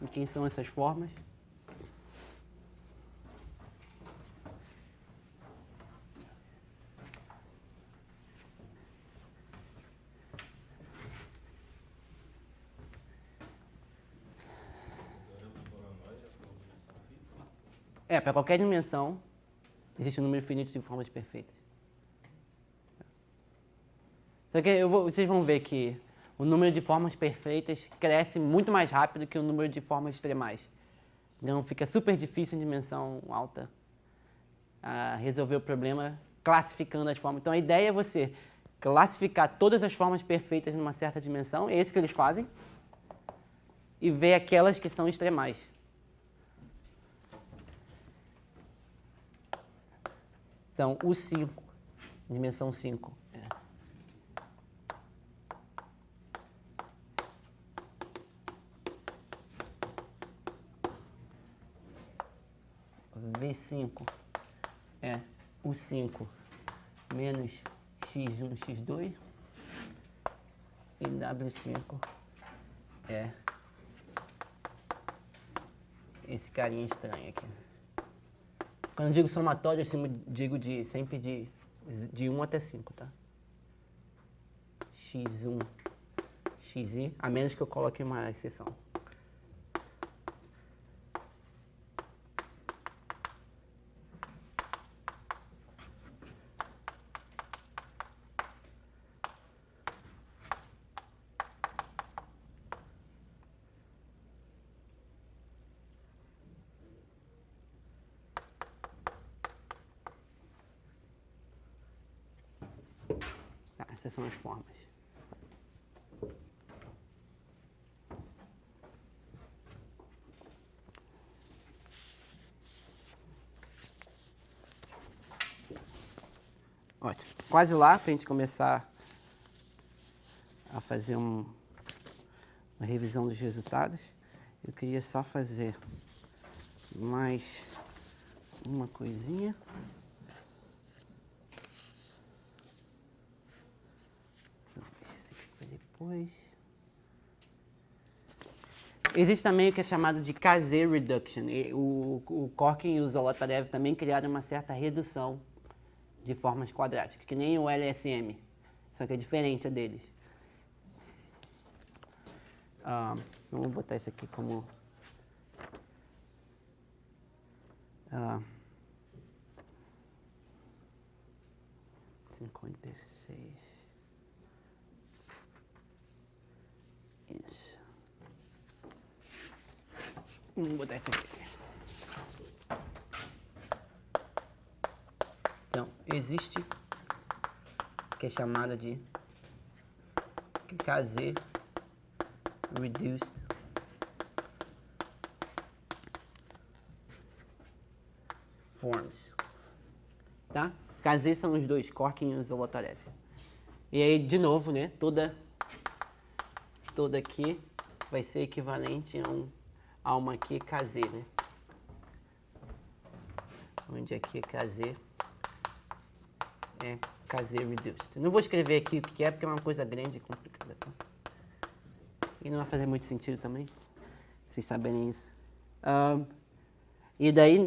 E quem são essas formas? Para qualquer dimensão, existe um número infinito de formas perfeitas. Só que vocês vão ver que o número de formas perfeitas cresce muito mais rápido que o número de formas extremais. Então fica super difícil em dimensão alta resolver o problema classificando as formas. Então a ideia é você classificar todas as formas perfeitas numa certa dimensão, é isso que eles fazem, e ver aquelas que são extremais. São o 5, dimensão 5. V5 é o 5 menos x1, x2. E W5 é esse carinha estranho aqui. Quando eu digo somatório, eu digo sempre de 1 até 5, tá? X1, xi, a menos que eu coloque uma exceção. Essas são as formas. Ótimo. Quase lá para a gente começar a fazer uma revisão dos resultados. Eu queria só fazer mais uma coisinha. depois. Existe também o que é chamado de KZ reduction. E o Corkin e o Zolotarev também criaram uma certa redução de formas quadráticas, que nem o LSM, só que é diferente deles. Vamos botar isso aqui como... 56. Isso. Vamos botar isso aqui. Então, existe o que é chamada de KZ reduced forms, tá? KZ são os dois, Corkin e o Zolotarev. E aí, de novo, né, toda aqui vai ser equivalente a uma aqui KZ, né? Onde aqui KZ é KZ reduced. Não vou escrever aqui o que é, porque é uma coisa grande e complicada, tá? E não vai fazer muito sentido também, vocês saberem isso. E daí,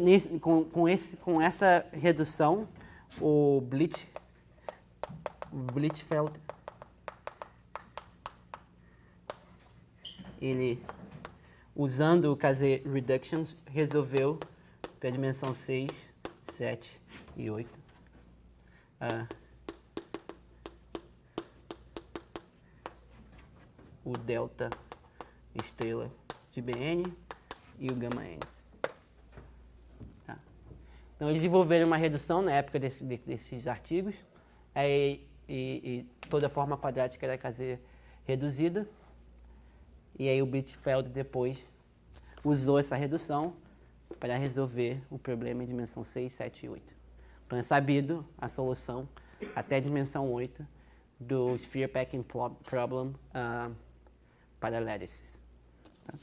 com essa redução, o Blichfeld, ele, usando o KZ Reductions, resolveu para a dimensão 6, 7 e 8. O delta estrela de Bn e o gama n. Tá? Então, eles desenvolveram uma redução na época desses artigos, e toda a forma quadrática era KZ reduzida, e aí o Blichfeld depois usou essa redução para resolver o problema em dimensão 6, 7 e 8. Então é sabido a solução até a dimensão 8 do Sphere Packing Problem para lattices. Tá?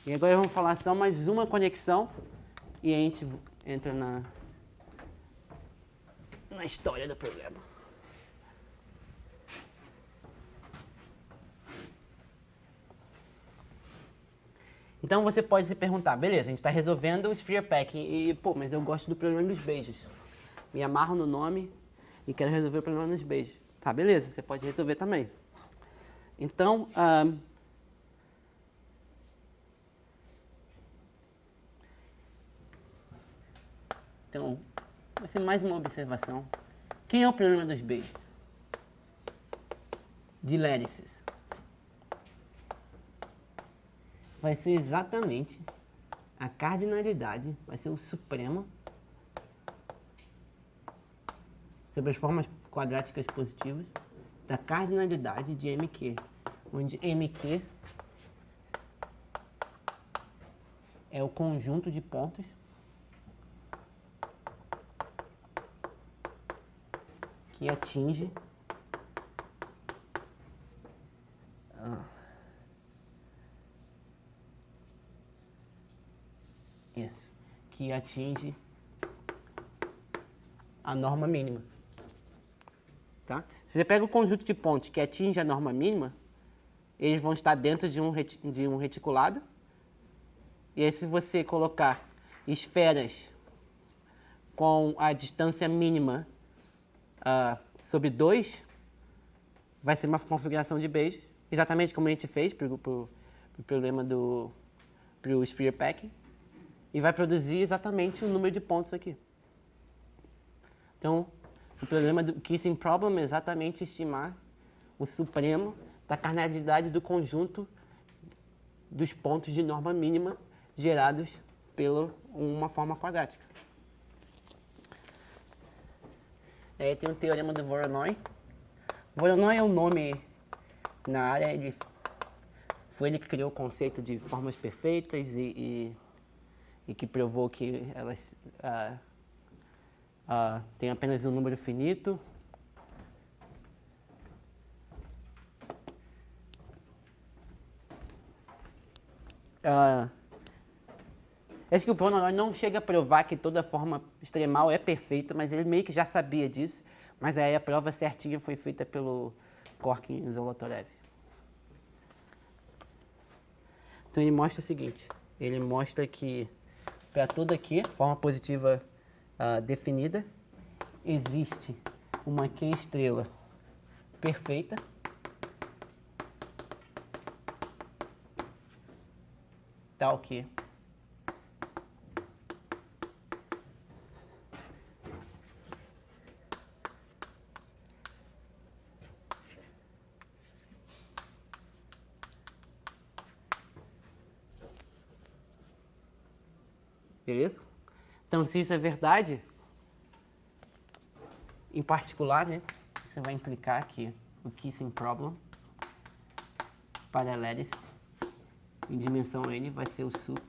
E agora vamos falar só mais uma conexão e a gente entra na história do problema. Então você pode se perguntar, beleza, a gente está resolvendo o Sphere Packing e, pô, mas eu gosto do problema dos beijos. Me amarro no nome e quero resolver o problema dos beijos. Tá, beleza, você pode resolver também. Então, vai ser mais uma observação. Quem é o problema dos beijos? De lattices. Vai ser exatamente a cardinalidade, vai ser o supremo sobre as formas quadráticas positivas da cardinalidade de MQ, onde MQ é o conjunto de pontos que atinge a norma mínima. Tá? Se você pega o conjunto de pontos que atinge a norma mínima, eles vão estar dentro de um reticulado. E aí, se você colocar esferas com a distância mínima sobre 2, vai ser uma configuração de beijos, exatamente como a gente fez para o problema do Sphere Packing, e vai produzir exatamente o número de pontos aqui. Então, o problema do Kissing Problem é exatamente estimar o supremo da cardinalidade do conjunto dos pontos de norma mínima gerados por uma forma quadrática. Aí tem o teorema do Voronoi. Voronoi é um nome na área, foi ele que criou o conceito de formas perfeitas e que provou que elas têm apenas um número finito. Acho que o Voronoi não chega a provar que toda forma extremal é perfeita, mas ele meio que já sabia disso, Mas aí a prova certinha foi feita pelo Korkin Zolotorev. Então ele mostra o seguinte, ele mostra que para tudo aqui, forma positiva definida, existe uma Q-estrela perfeita, tal que beleza? Então, se isso é verdade, em particular, né, você vai implicar que o kissing problem para a lattice em dimensão n vai ser o sup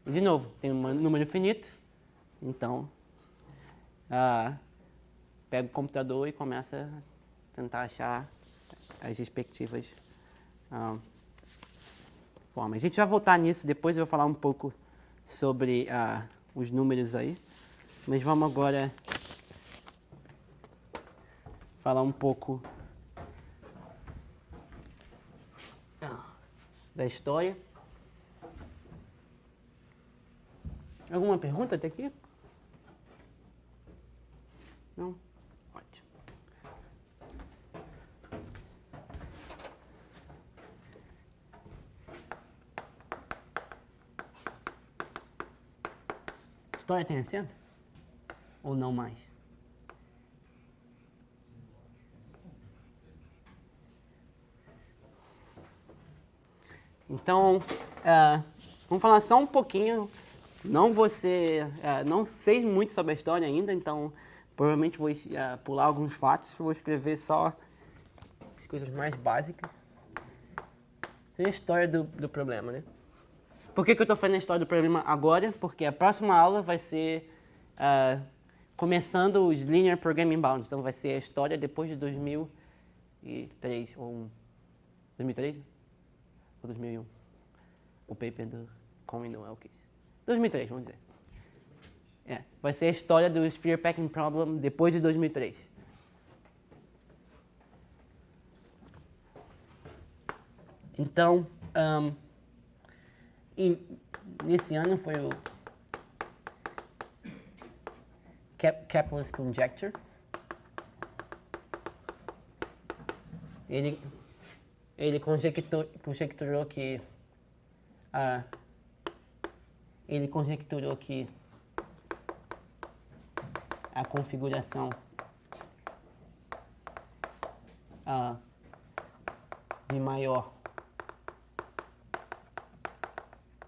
e, de novo, tem um número infinito, então pega o computador e começa a tentar achar as respectivas formas. A gente vai voltar nisso, depois eu vou falar um pouco sobre os números aí, mas vamos agora falar um pouco da história. Alguma pergunta até aqui? Não? Ótimo. História tem acento? Ou não mais? Então, vamos falar só um pouquinho. Não sei muito sobre a história ainda, então provavelmente vou pular alguns fatos. Vou escrever só as coisas mais básicas. Tem a história do problema, né? Por que eu estou fazendo a história do problema agora? Porque a próxima aula vai ser começando os Linear Programming Bounds. Então vai ser a história depois de 2003 ou 2003 ou 2001. O paper do Cohen e Elkins. 2003, vamos dizer. Vai ser a história do Sphere Packing Problem depois de 2003. Então, nesse ano foi o Kepler's Conjecture. Ele conjecturou que a configuração de maior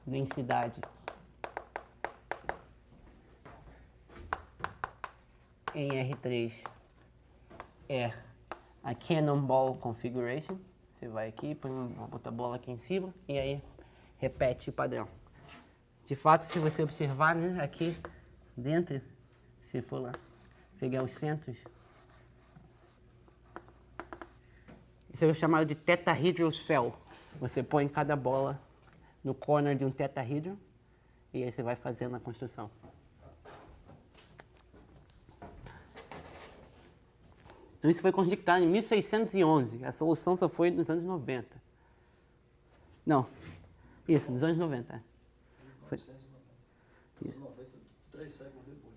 densidade em R3 é a Cannonball Configuration. Você vai aqui, põe uma outra bola aqui em cima e aí repete o padrão. De fato, se você observar, né, aqui dentro, se for lá, pegar os centros, isso é o chamado de tetrahedral cell. Você põe cada bola no corner de um tetrahedral e aí você vai fazendo a construção. Então isso foi conjecturado em 1611. A solução só foi nos anos 90. Não, isso, nos anos 90. Foi. Isso. 3 séculos depois.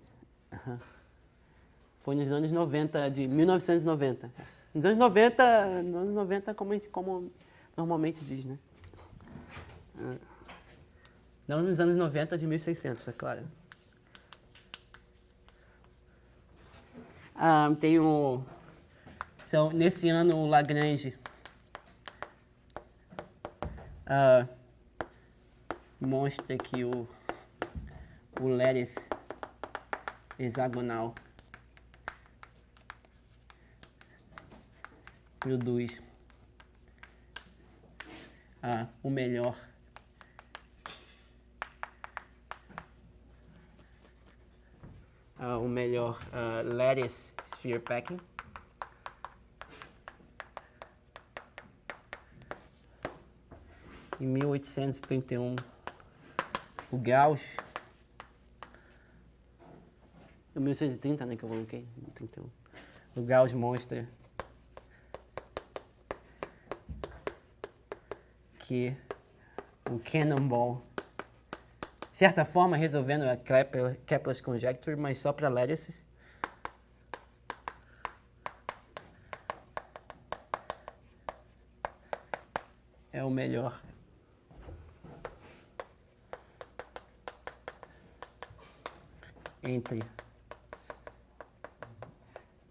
Foi nos anos 90, de 1990. Nos anos 90 como normalmente diz, né? Não nos anos 90 de 1600, é claro. Então, nesse ano, o Lagrange mostra que o lattice hexagonal produz o melhor lattice sphere packing. Em 1831, o Gauss... Em 1830, né, que eu coloquei. 31. O Gauss mostra que o Cannonball, de certa forma, resolvendo a Kepler's Conjecture, mas só para lattices, é o melhor entre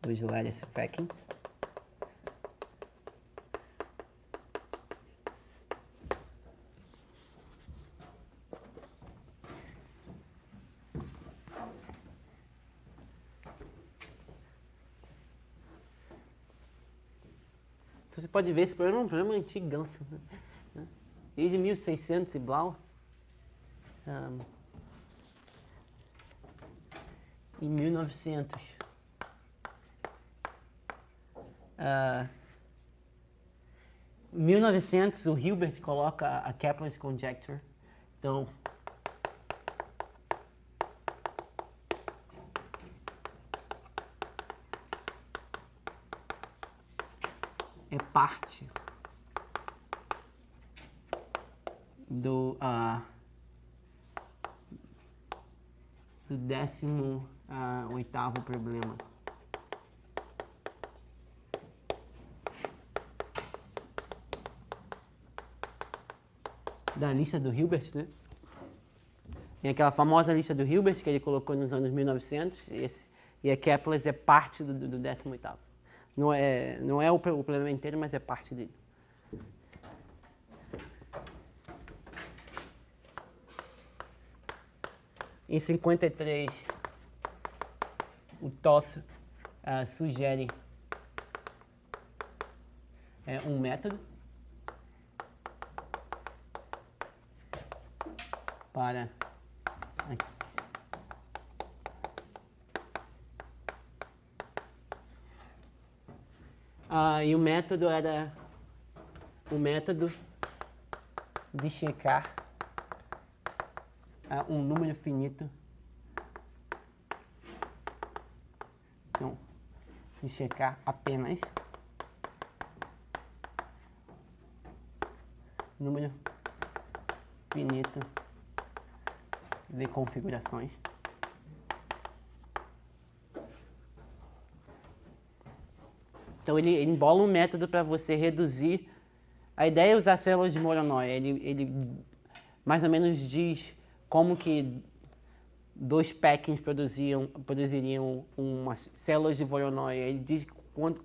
os lattice packings. Você pode ver, esse programa é um programa antigaço, né? Desde 1600 e blau. Em 1900. Em 1900, o Hilbert coloca a Kepler's Conjecture. Então, é parte do 18º problema. Da lista do Hilbert, né? Tem aquela famosa lista do Hilbert que ele colocou nos anos 1900, e a Kepler's é parte do 18º. Não é o problema inteiro, mas é parte dele. Em 53, o Toth sugere um método para e o método era o método de checar um número finito, então, de checar apenas número finito de configurações. Então ele embola um método para você reduzir. A ideia é usar células de Voronoi. Ele mais ou menos diz como que dois packings produziriam umas células de Voronoi. Ele diz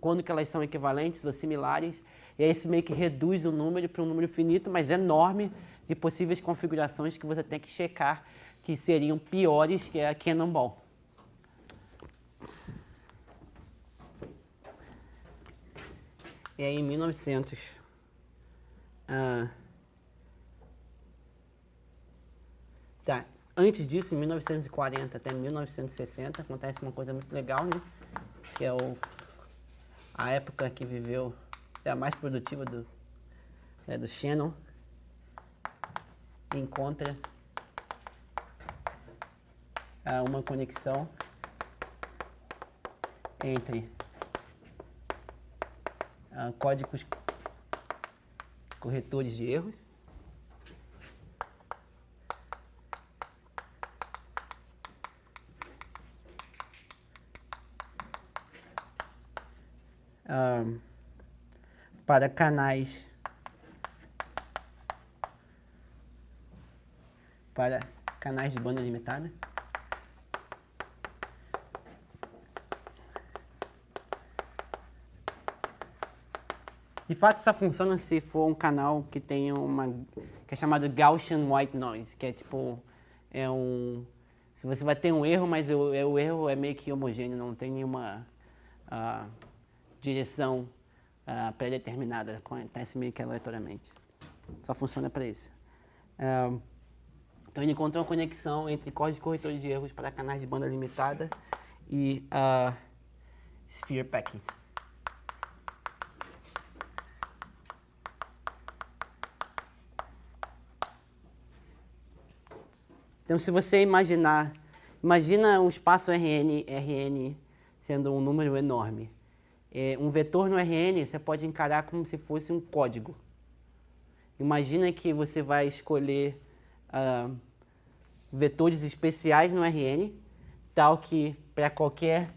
quando que elas são equivalentes ou similares. E aí isso meio que reduz o número para um número finito, mas enorme, de possíveis configurações que você tem que checar que seriam piores que a Cannonball. E aí, em 1900, antes disso, em 1940 até 1960, acontece uma coisa muito legal, né? Que é a época que viveu, é a mais produtiva do Shannon. Encontra uma conexão entre códigos corretores de erros para canais de banda limitada. De fato, só funciona se for um canal que tem que é chamado Gaussian White Noise, que é tipo, se você vai ter um erro, mas o erro é meio que homogêneo, não tem nenhuma direção pré-determinada, acontece meio que aleatoriamente. Só funciona para isso. Então ele encontrou uma conexão entre códigos corretores de erros para canais de banda limitada e sphere packings. Então, se você imagina um espaço Rn sendo um número enorme. Um vetor no Rn você pode encarar como se fosse um código. Imagina que você vai escolher vetores especiais no Rn, tal que para qualquer...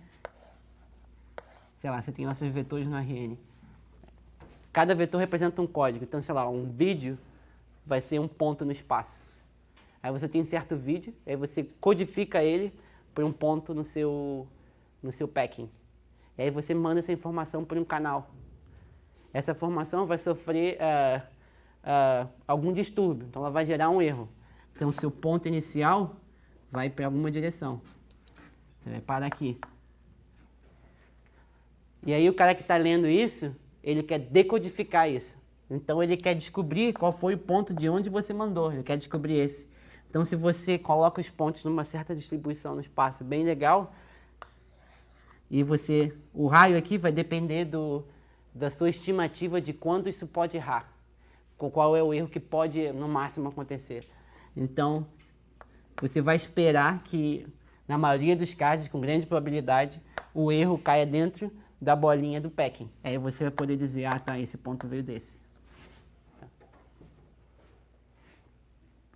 Sei lá, você tem nossos vetores no Rn. Cada vetor representa um código. Então, sei lá, um vídeo vai ser um ponto no espaço. Aí você tem um certo vídeo, aí você codifica ele por um ponto no seu packing. E aí você manda essa informação por um canal. Essa informação vai sofrer algum distúrbio, então ela vai gerar um erro. Então, o seu ponto inicial vai para alguma direção. Você vai parar aqui. E aí o cara que está lendo isso, ele quer decodificar isso. Então, ele quer descobrir qual foi o ponto de onde você mandou. Ele quer descobrir esse. Então, se você coloca os pontos numa certa distribuição no espaço bem legal, e o raio aqui vai depender da sua estimativa de quando isso pode errar. Qual é o erro que pode, no máximo, acontecer. Então, você vai esperar que, na maioria dos casos, com grande probabilidade, o erro caia dentro da bolinha do packing. Aí você vai poder dizer, tá, esse ponto veio desse.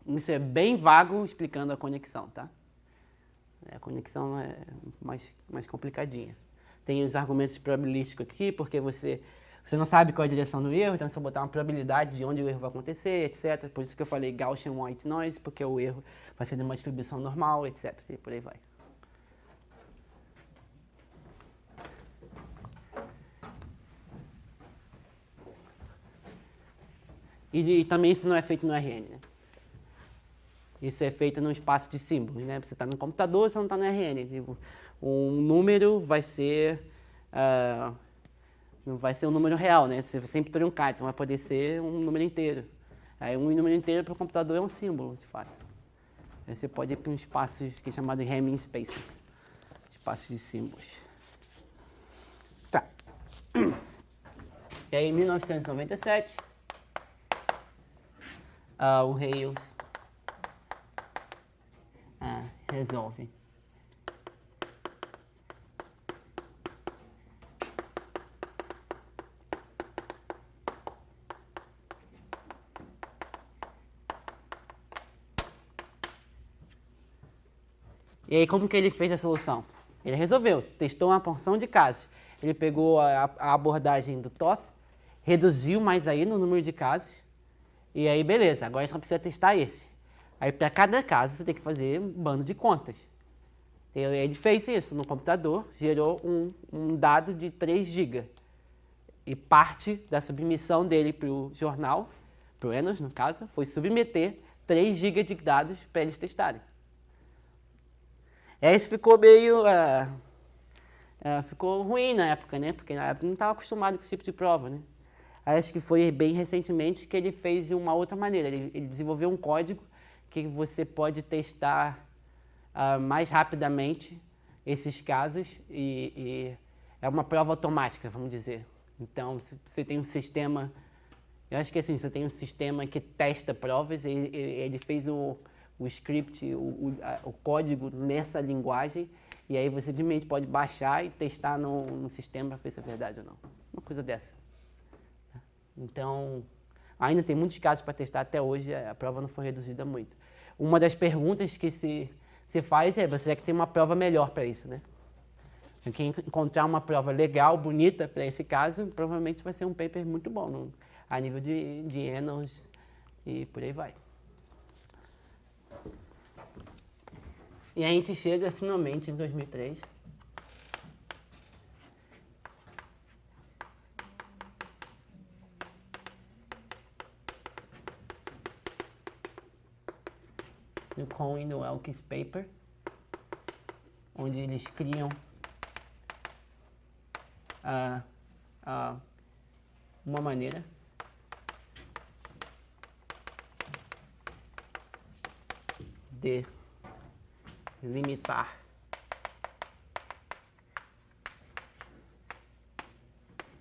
Isso é bem vago explicando a conexão, tá? A conexão é mais complicadinha. Tem os argumentos probabilísticos aqui, porque você não sabe qual é a direção do erro, então você vai botar uma probabilidade de onde o erro vai acontecer, etc. Por isso que eu falei Gaussian White Noise, porque o erro vai ser de uma distribuição normal, etc. E por aí vai. E também isso não é feito no RN, né? Isso é feito num espaço de símbolos, né? Você está no computador, você não está no RN. Um número vai ser... não vai ser um número real, né? Você vai sempre truncar, então vai poder ser um número inteiro. Aí um número inteiro para o computador é um símbolo, de fato. Aí você pode ir para um espaço que é chamado Hamming Spaces. Espaços de símbolos. Tá. E aí, em 1997, o Hales resolve E aí, como que ele fez a solução? Ele resolveu, testou uma porção de casos. Ele pegou a abordagem do TOS, reduziu mais aí no número de casos, e aí beleza, agora só precisa testar esse. Aí para cada caso você tem que fazer um bando de contas. Ele fez isso no computador, gerou um dado de 3 GB. E parte da submissão dele para o jornal, para o Enos no caso, foi submeter 3 GB de dados para eles testarem. Isso ficou meio... ficou ruim na época, né? Porque na época não estava acostumado com esse tipo de prova, né? Aí acho que foi bem recentemente que ele fez de uma outra maneira. Ele desenvolveu um código que você pode testar mais rapidamente esses casos e é uma prova automática, vamos dizer. Então, se você tem um sistema... Eu acho que assim, você tem um sistema que testa provas, ele fez o script, o código nessa linguagem, e aí você simplesmente pode baixar e testar no sistema para ver se é verdade ou não. Uma coisa dessa. Então, ainda tem muitos casos para testar até hoje, a prova não foi reduzida muito. Uma das perguntas que se faz é, você quer ter uma prova melhor para isso, né? Quem encontrar uma prova legal, bonita para esse caso, provavelmente vai ser um paper muito bom, a nível de Enos e por aí vai. E a gente chega finalmente em 2003. No Cohen e no Elkins paper, onde eles criam uma maneira de limitar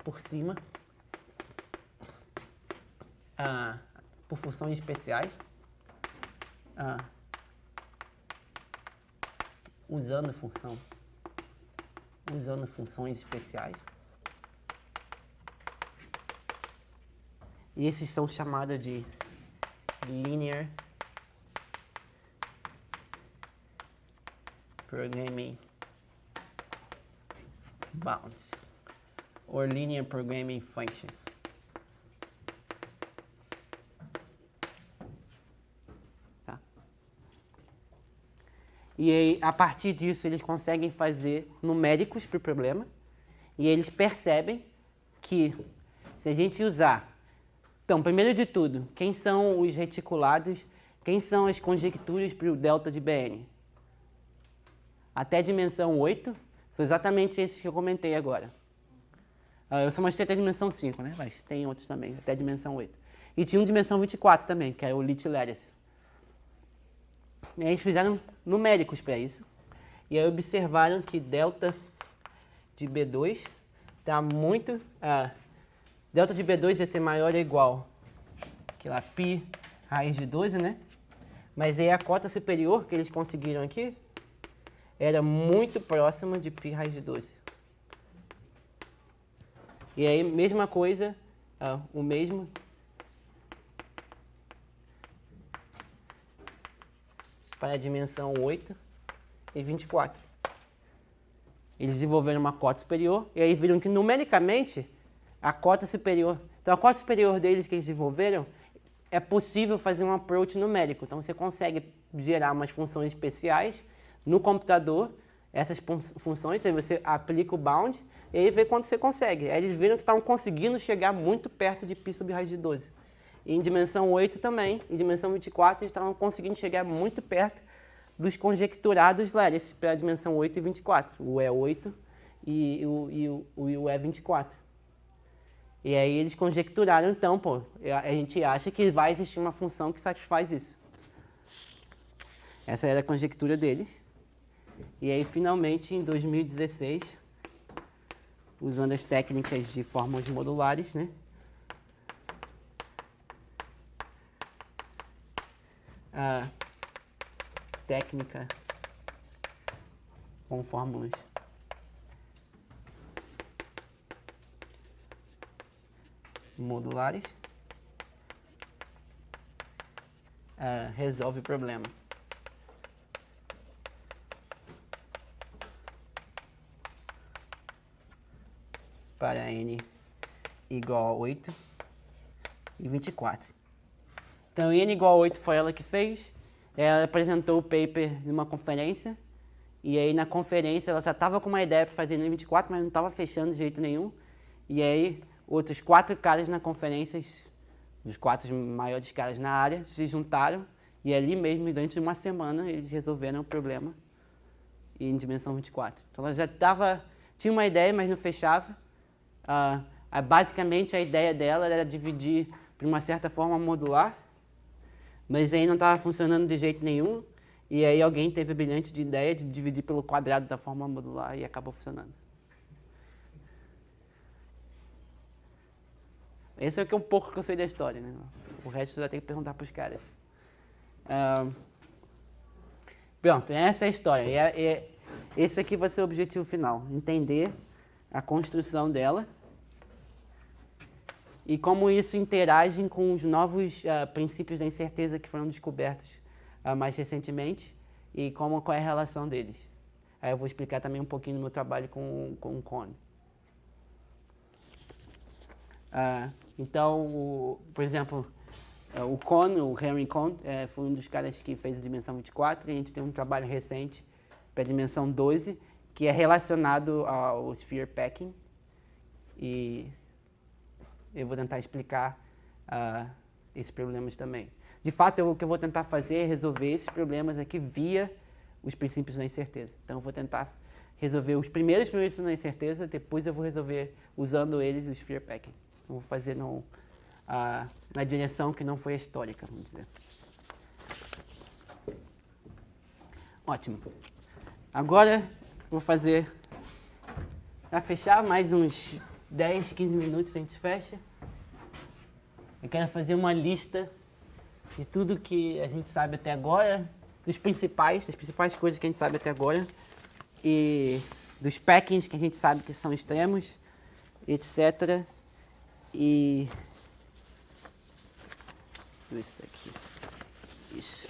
por cima por funções especiais usando funções especiais. E esses são chamados de Linear Programming Bounds, or Linear Programming Functions. Tá? E aí, a partir disso, eles conseguem fazer numéricos para o problema, e eles percebem que se a gente usar... Então, primeiro de tudo, quem são os reticulados, quem são as conjecturas para o delta de Bn? Até dimensão 8, são exatamente esses que eu comentei agora. Eu só mostrei até dimensão 5, né? Mas tem outros também, até dimensão 8. E tinha um dimensão 24 também, que é o Littleres. E aí eles fizeram numéricos para isso. E aí observaram que delta de B2 está muito... delta de B2 ia ser maior ou igual que lá, π raiz de 12, né? Mas aí a cota superior que eles conseguiram aqui era muito próxima de π raiz de 12. E aí, mesma coisa, o mesmo para a dimensão 8 e 24. Eles desenvolveram uma cota superior e aí viram que numericamente a cota superior... Então, a cota superior deles que eles desenvolveram, é possível fazer um approach numérico. Então, você consegue gerar umas funções especiais no computador, essas funções, aí você aplica o bound e aí vê quanto você consegue. Aí eles viram que estavam conseguindo chegar muito perto de π sub raiz de 12. E em dimensão 8 também, em dimensão 24, eles estavam conseguindo chegar muito perto dos conjecturados lattice para a dimensão 8 e 24, o E8 e o E24. E aí eles conjecturaram, então, pô, a gente acha que vai existir uma função que satisfaz isso. Essa era a conjectura deles. E aí, finalmente, em 2016, usando as técnicas de fórmulas modulares, né? A técnica com fórmulas modulares resolve o problema. Para n igual a 8 e 24. Então, n igual a 8 foi ela que fez. Ela apresentou o paper numa conferência. E aí, na conferência, ela já estava com uma ideia para fazer n 24, mas não estava fechando de jeito nenhum. E aí, outros 4 caras na conferência, os 4 maiores caras na área, se juntaram. E ali mesmo, durante uma semana, eles resolveram o problema em dimensão 24. Então, ela já tinha uma ideia, mas não fechava. Basicamente, a ideia dela era dividir de uma certa forma modular, mas aí não estava funcionando de jeito nenhum, e aí alguém teve a brilhante ideia de dividir pelo quadrado da forma modular e acabou funcionando. Esse é um pouco que eu sei da história, né? O resto você vai ter que perguntar para os caras. Pronto, essa é a história. Esse aqui vai ser o objetivo final, entender a construção dela e como isso interage com os novos princípios da incerteza que foram descobertos mais recentemente e qual é a relação deles. Aí eu vou explicar também um pouquinho do meu trabalho com o Cone. Então, por exemplo, o Cone, o Henry Cone, foi um dos caras que fez a dimensão 24 e a gente tem um trabalho recente para a dimensão 12 que é relacionado ao sphere packing, e eu vou tentar explicar esses problemas também. De fato, o que eu vou tentar fazer é resolver esses problemas aqui via os princípios da incerteza. Então, eu vou tentar resolver os primeiros princípios da incerteza, depois eu vou resolver usando eles o sphere packing. Eu vou fazer na direção que não foi a histórica, vamos dizer. Ótimo. Agora, vou fazer, para fechar, mais uns 10, 15 minutos a gente fecha. Eu quero fazer uma lista de tudo que a gente sabe até agora das principais coisas que a gente sabe até agora e dos packings que a gente sabe que são extremos, etc. E deixa eu ver se tá aqui. Isso.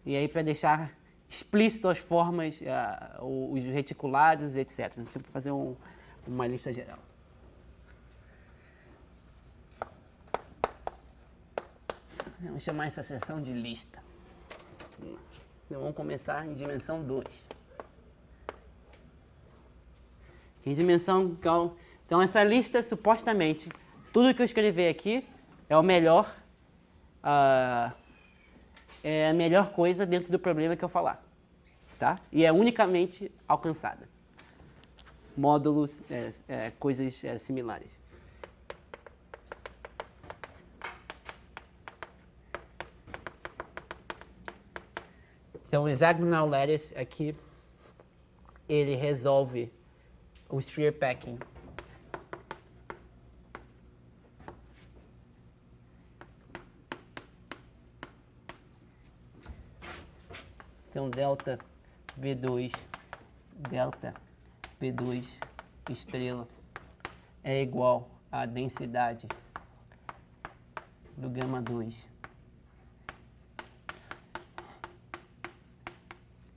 E aí para deixar explícito as formas, os reticulados, etc. A gente sempre fazer uma lista geral. Vamos chamar essa seção de lista. Então vamos começar em dimensão 2. Em dimensão... Então essa lista, supostamente, tudo que eu escrever aqui é o melhor... é a melhor coisa dentro do problema que eu falar. Tá? E é unicamente alcançada. Módulos, coisas similares. Então, o hexagonal lattice aqui, ele resolve o sphere packing. Então, delta V2 estrela é igual à densidade do gama 2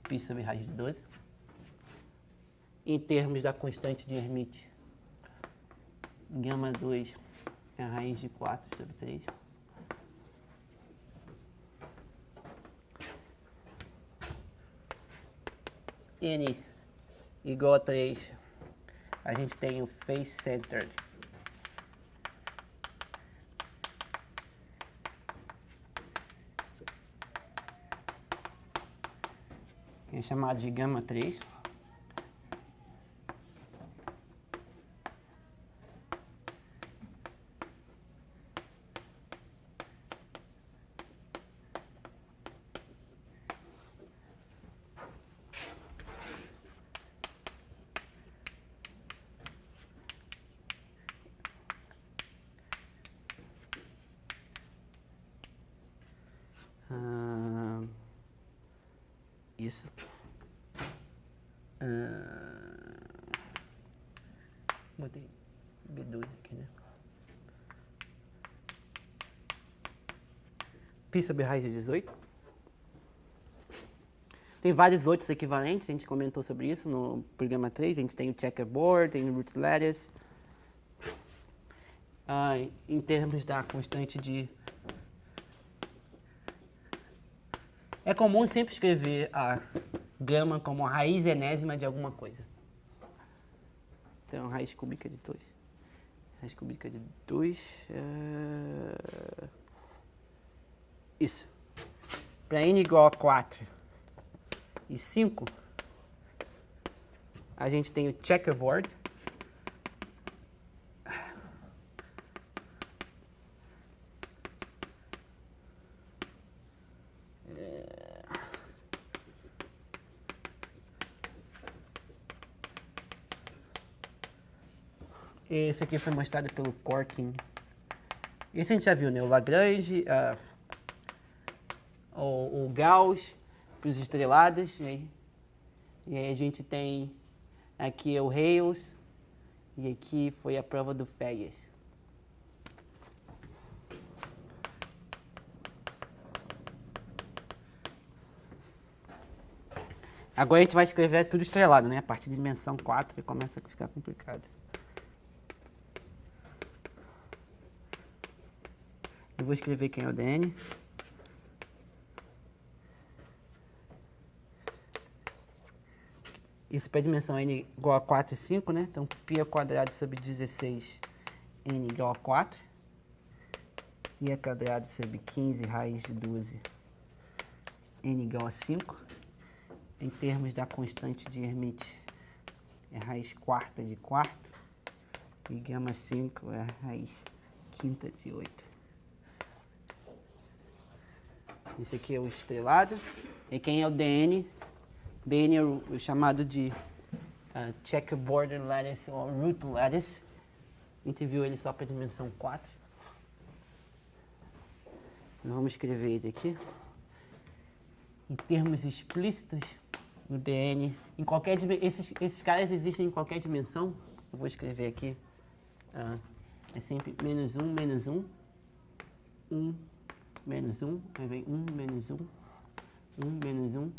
π sobre raiz de 12 em termos da constante de Hermite. Gama 2 é a raiz de 4 sobre 3. N igual a 3, a gente tem o face-centered. É chamado de gama 3. Isso. Botei B2 aqui, né? Π sobre raiz de 18. Tem vários outros equivalentes, a gente comentou sobre isso no programa 3. A gente tem o checkerboard, tem o root lattice. Em termos da constante de... É comum sempre escrever a gama como a raiz enésima de alguma coisa. Então, raiz cúbica de 2. Raiz cúbica de 2... Isso. Para n igual a 4 e 5, a gente tem o checkerboard. Esse aqui foi mostrado pelo Corking. Esse a gente já viu, né? O Lagrange, o Gauss para os estrelados. E aí a gente tem aqui o Hales. E aqui foi a prova do Fegas. Agora a gente vai escrever tudo estrelado, né? A partir de dimensão 4 começa a ficar complicado. Eu vou escrever quem é o DN. Isso para a dimensão n igual a 4 e 5, né? Então, π ao quadrado sobre 16, n igual a 4. E ao quadrado sobre 15 raiz de 12, n igual a 5. Em termos da constante de Hermite, é raiz quarta de quarto. E gama 5 é a raiz quinta de 8. Esse aqui é o estrelado. E quem é o DN? DN é o chamado de checkerboard lattice ou root lattice. A gente viu ele só para a dimensão 4. Então, vamos escrever ele aqui. em termos explícitos, no DN, em qualquer esses caras existem em qualquer dimensão. Eu vou escrever aqui. É sempre menos 1, menos 1. 1, menos 1. Aí vem 1, menos 1. 1, menos 1.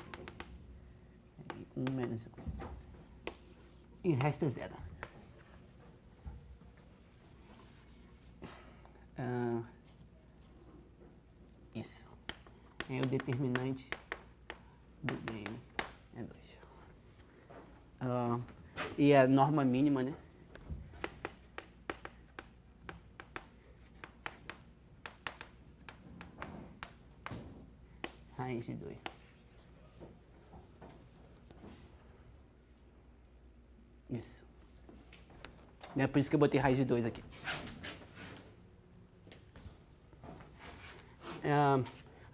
1, menos 1. E resta 0. Isso. É o determinante do DN. É 2. E a norma mínima, né? Raiz de 2. Isso. É por isso que eu botei raiz de 2 aqui.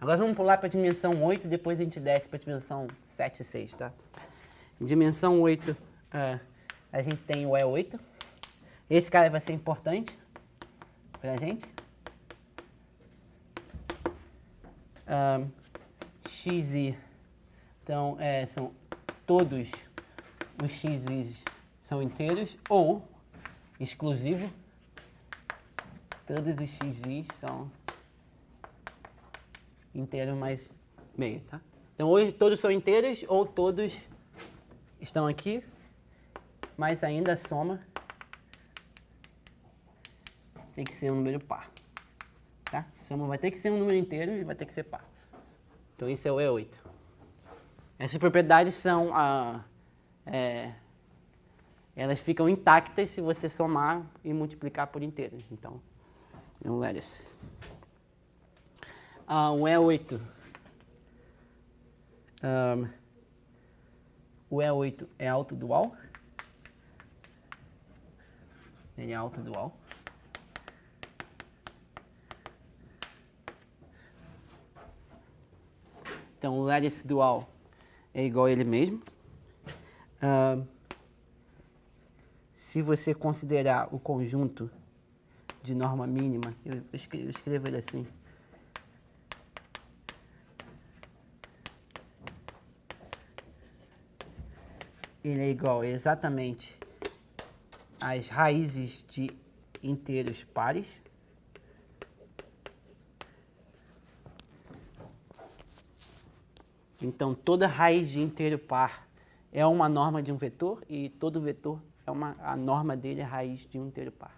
Agora vamos pular para a dimensão 8 e depois a gente desce para a dimensão 7 e 6, tá? Em dimensão 8, a gente tem o E8. Esse cara vai ser importante para a gente. XY, então são todos os XYs são inteiros ou exclusivo. Todos os XYs são inteiros mais meio, tá? Então ou todos são inteiros ou todos estão aqui, mas ainda a soma tem que ser um número par, tá? A soma vai ter que ser um número inteiro e vai ter que ser par. Então isso é o E8. Essas propriedades são elas ficam intactas se você somar e multiplicar por inteiros. Então, é um lattice. O E8. O E8 é autodual. Ele é autodual. Então, o lattice dual é igual a ele mesmo. Se você considerar o conjunto de norma mínima, eu escrevo ele assim. Ele é igual exatamente às raízes de inteiros pares. Então, toda raiz de inteiro par é uma norma de um vetor e todo vetor a norma dele é a raiz de um inteiro par.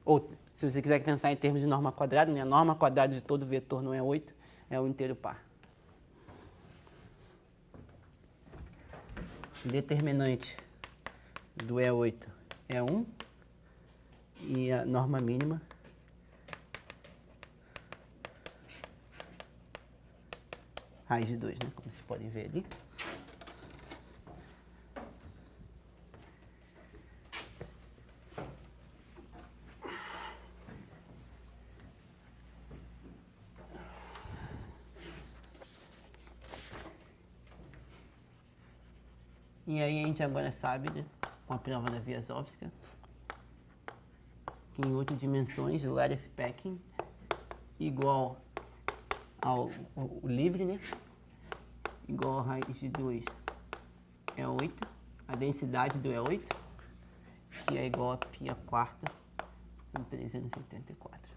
Ou, se você quiser pensar em termos de norma quadrada, né, a norma quadrada de todo vetor não é 8, é o inteiro par. Determinante do E8 é 1 e a norma mínima raiz de 2, né? Como vocês podem ver ali. E aí a gente agora sabe, né, com a prova da Vierzowska, que em 8 dimensões o lattice packing igual ao livre, né? Igual a raiz de 2 é 8, a densidade do E8, que é igual a π à quarta em 384.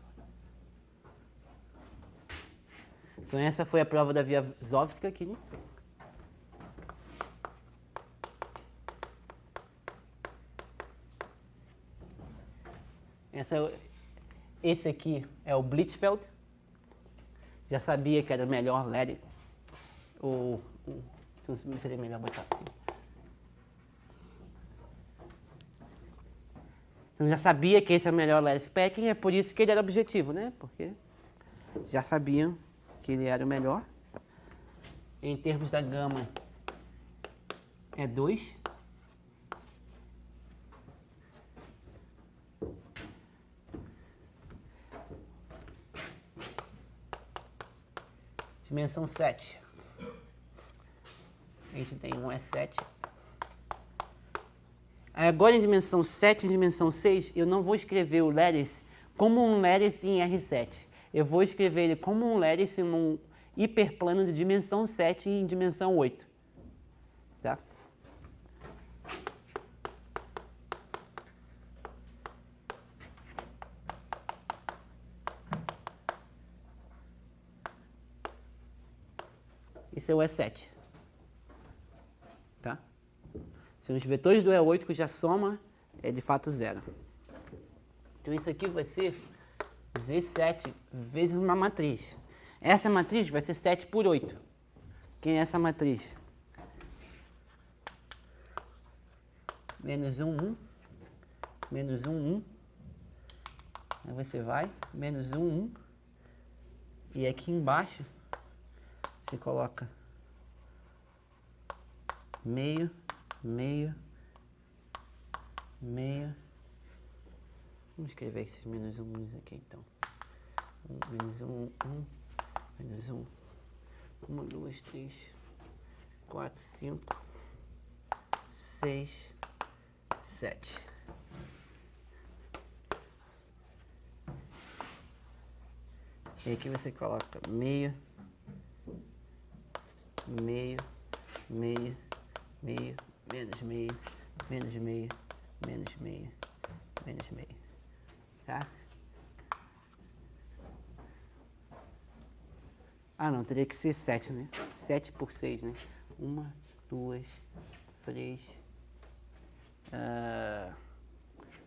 Então essa foi a prova da Vierzowska aqui, né? Esse aqui é o Blitzfeld. Já sabia que era melhor lattice. Então seria melhor botar assim. Então já sabia que esse é o melhor lattice packing, é por isso que ele era objetivo, né? Porque já sabiam que ele era o melhor. Em termos da gama, é 2. Dimensão 7. A gente tem um E7. Agora em dimensão 7 e dimensão 6, eu não vou escrever o lattice como um lattice em R7. Eu vou escrever ele como um lattice hiperplano de dimensão 7 em dimensão 8. Tá? Esse é o E7. Tá? São os vetores do E8 cuja soma é de fato zero. Então isso aqui vai ser Z7 vezes uma matriz. Essa matriz vai ser 7 por 8. Quem é essa matriz? Menos 1, 1. Menos 1, 1. Aí você vai, menos 1, 1. E aqui embaixo, você coloca meio, meio, meio. Vamos escrever esses menos 1 aqui então. Menos 1, 1, menos 1, 1, 2, 3, 4, 5, 6, 7. E aqui você coloca meio, meio, meio, meio, menos meio, menos meio, menos meio, menos meio. Tá? Ah, não, teria que ser 7, né? 7 por 6, né? 1, 2, 3.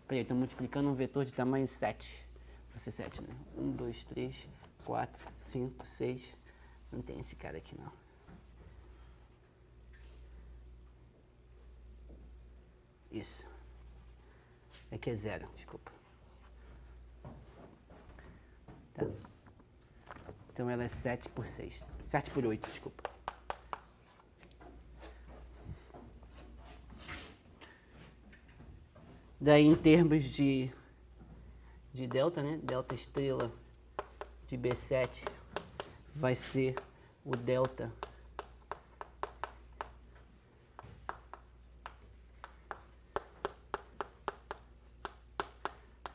Peraí, estou multiplicando um vetor de tamanho 7. Vai ser 7, né? 1, 2, 3, 4, 5, 6. Não tem esse cara aqui, não. Isso. Aqui é 0, desculpa. Tá? Então ela é 7 por 6. 7 por 8, desculpa. Daí em termos de delta, né? Delta estrela de B7 vai ser o delta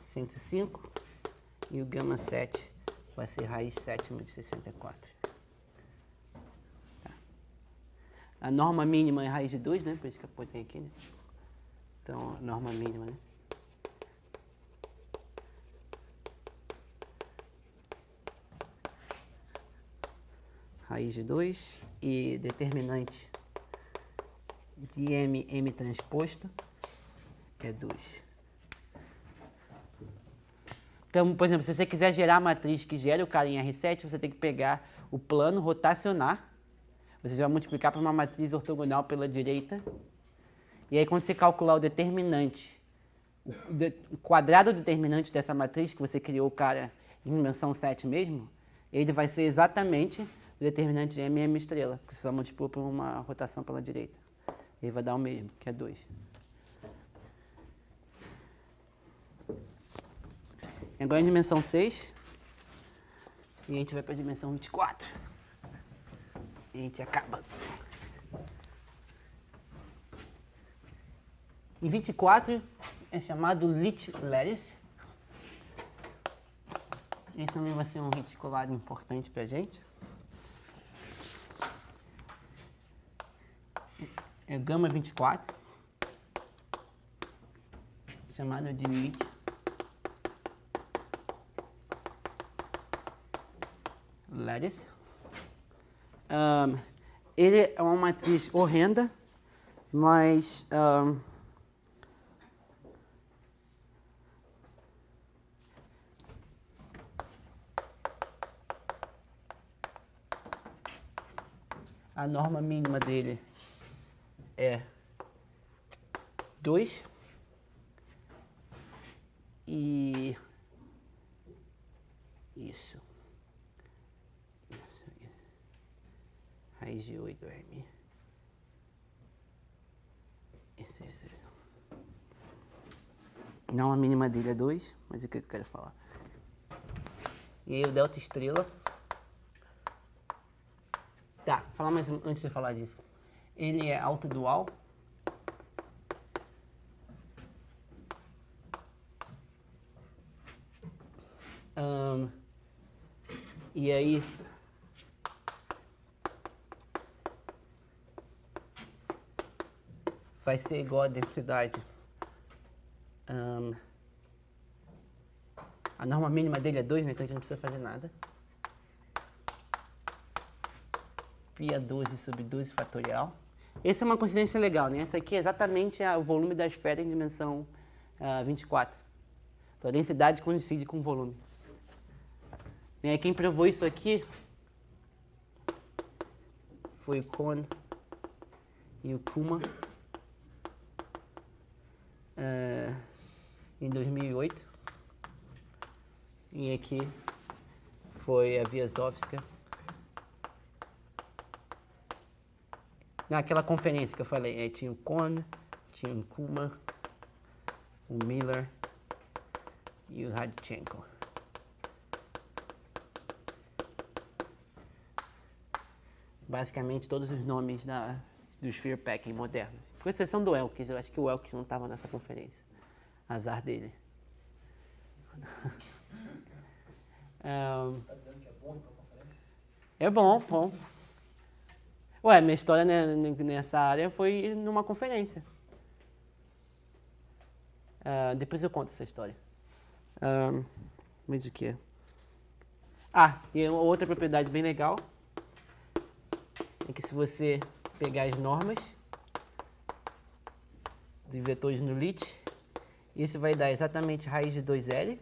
(105) e o gama 7 vai ser raiz sétima de 64. Tá. A norma mínima é raiz de 2, né? Por isso que eu botei aqui, né? Então, a norma mínima, né? Raiz de 2 e determinante de M transposto é 2. Então, por exemplo, se você quiser gerar a matriz que gera o cara em R7, você tem que pegar o plano, rotacionar. Você vai multiplicar por uma matriz ortogonal pela direita. E aí, quando você calcular o determinante, o quadrado determinante dessa matriz, que você criou o cara em dimensão 7 mesmo, ele vai ser exatamente o determinante de M estrela, que você só multiplicou por uma rotação pela direita. Ele vai dar o mesmo, que é 2. Agora em dimensão 6, e a gente vai para a dimensão 24. E a gente acaba. Em 24 é chamado Lich Lattice. Esse também vai ser um reticulado importante para a gente. É gama 24, chamado de Lich Lattice. Ele é uma matriz horrenda, mas a norma mínima dele é 2 e isso. Raiz de 8M. Isso. Não, a mínima dele é 2, mas o que eu quero falar? E aí o delta estrela. Tá, falar mais antes de falar disso. Ele é autodual. E aí vai ser igual a densidade. A norma mínima dele é 2, né? Então a gente não precisa fazer nada. Π a 12 sobre 12 fatorial. Essa é uma coincidência legal, né? Essa aqui é exatamente o volume da esfera em dimensão 24. Então a densidade coincide com o volume. E aí quem provou isso aqui foi o Kohn e o Kuma em 2008. E aqui foi a Wiazowska. Naquela conferência que eu falei, tinha o Kohn, tinha o Kuma, o Miller e o Radchenko. Basicamente todos os nomes do Sphere Packing moderno. Com exceção do Elkins, eu acho que o Elkins não estava nessa conferência. Azar dele. Você está dizendo que é bom ir para conferências? É bom. Ué, minha história nessa área foi numa conferência. Depois eu conto essa história. Mas o que? E outra propriedade bem legal é que se você pegar as normas dos vetores no lit, isso vai dar exatamente raiz de 2L.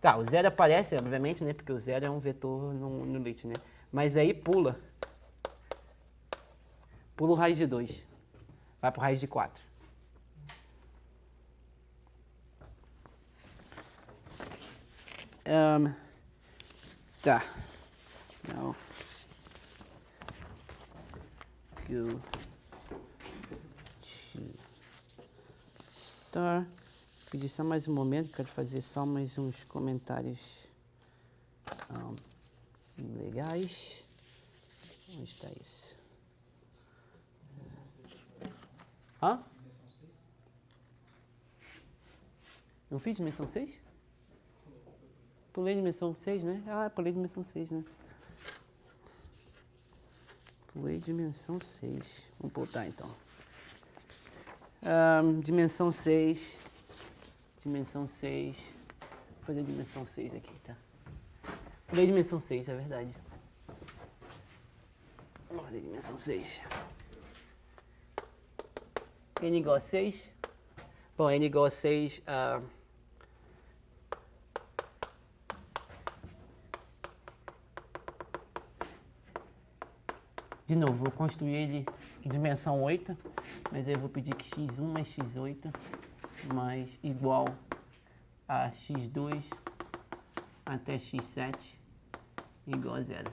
Tá, o zero aparece, obviamente, né? Porque o zero é um vetor no lit, né? Mas aí pula o raiz de 2. Vai para o raiz de 4. Tá. Now, go to star. Pedir só mais um momento, quero fazer só mais uns comentários legais. Onde está isso? Hã? Não fiz dimensão 6? Pulei dimensão 6, né? Pulei dimensão 6, né? Pulei dimensão 6. Vamos voltar então. Dimensão 6. Dimensão 6. Vou fazer dimensão 6 aqui, tá? Pulei dimensão 6, é verdade. Pulei dimensão 6. N igual a 6. Bom, N igual a 6. De novo, vou construir ele em dimensão 8, mas aí eu vou pedir que x1 mais x8 mais igual a x2 até x7 igual a 0.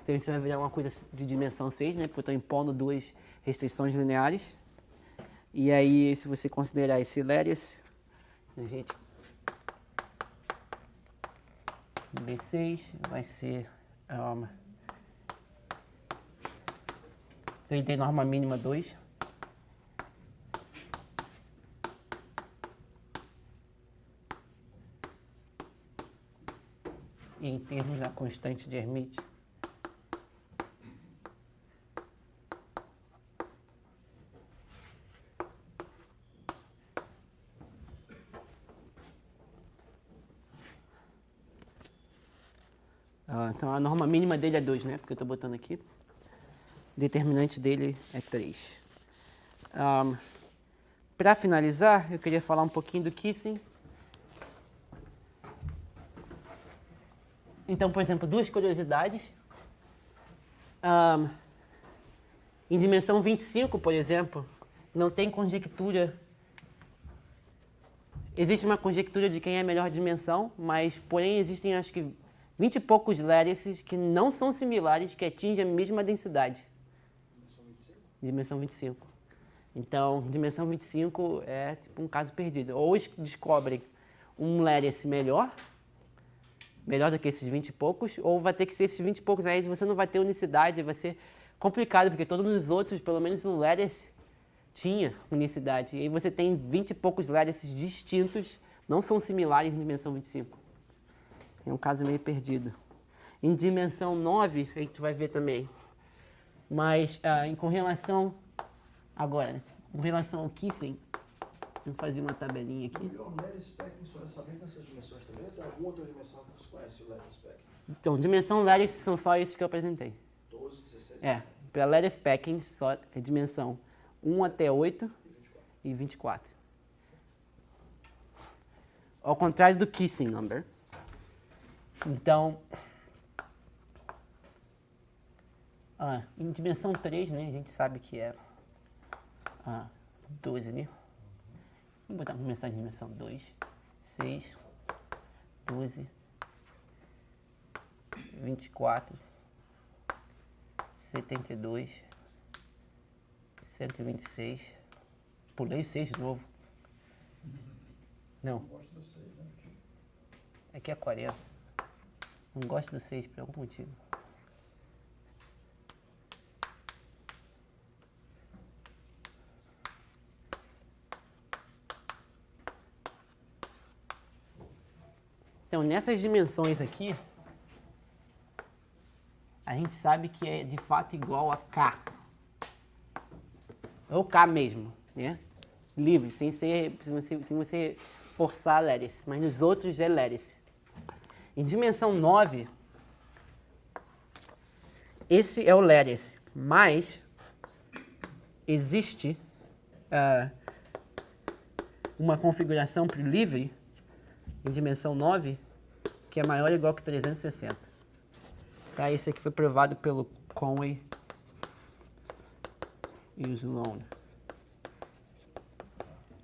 Então isso vai virar uma coisa de dimensão 6, né? Porque eu estou impondo duas restrições lineares. E aí, se você considerar esse Lérias, a gente B6 vai ser ele tem norma mínima 2. E em termos da constante de Hermite, então a norma mínima dele é 2, né? Porque eu estou botando aqui. Determinante dele é 3. Para finalizar, eu queria falar um pouquinho do Kissing. Então, por exemplo, duas curiosidades. Em dimensão 25, por exemplo, não tem conjectura. Existe uma conjectura de quem é a melhor dimensão, mas, porém, existem, acho que, 20 e poucos Lérices que não são similares, que atingem a mesma densidade. Dimensão 25. Então, dimensão 25 é tipo um caso perdido. Ou descobrem um Lérice melhor do que esses 20 e poucos, ou vai ter que ser esses 20 e poucos, aí você não vai ter unicidade, vai ser complicado, porque todos os outros, pelo menos o Lérice, tinha unicidade. E aí você tem 20 e poucos Lérices distintos, não são similares em dimensão 25. É um caso meio perdido. Em dimensão 9, a gente vai ver também. Mas com relação Agora, com relação ao kissing, vou fazer uma tabelinha aqui. E o Lattice Specking só é saber nessas dimensões também? Ou tem alguma outra dimensão que você conhece o Lattice Specking? Então, dimensão lattice são só esses que eu apresentei. 12, 16 É, para lattice packing só é dimensão 1 até 8 e 24. e 24. Ao contrário do kissing number. Então, em dimensão 3, né, a gente sabe que é 12, né? Vou botar uma mensagem de dimensão 2, 6, 12, 24, 72, 126. Pulei 6 de novo. Não. Gosto do 6, né? Aqui é 40. Não gosto do 6 por algum motivo. Então, nessas dimensões aqui, a gente sabe que é de fato igual a K. Ou K mesmo, né? Livre, sem você forçar a lattice. Mas nos outros é lattice. Em dimensão 9, esse é o lattice. Mas existe uma configuração para o livre em dimensão 9 que é maior ou igual que 360. Tá? Esse aqui foi provado pelo Conway e o Sloan.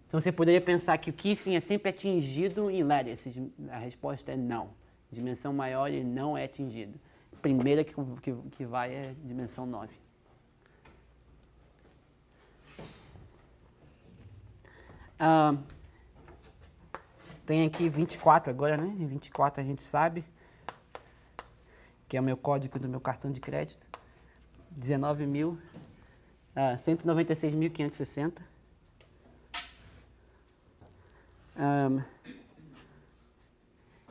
Então você poderia pensar que o kissing é sempre atingido em lattice. A resposta é não. Dimensão maior ele não é atingido. A primeira que vai é dimensão 9. Tem aqui 24 agora, né? Em 24 a gente sabe que é o meu código do meu cartão de crédito. 196.560.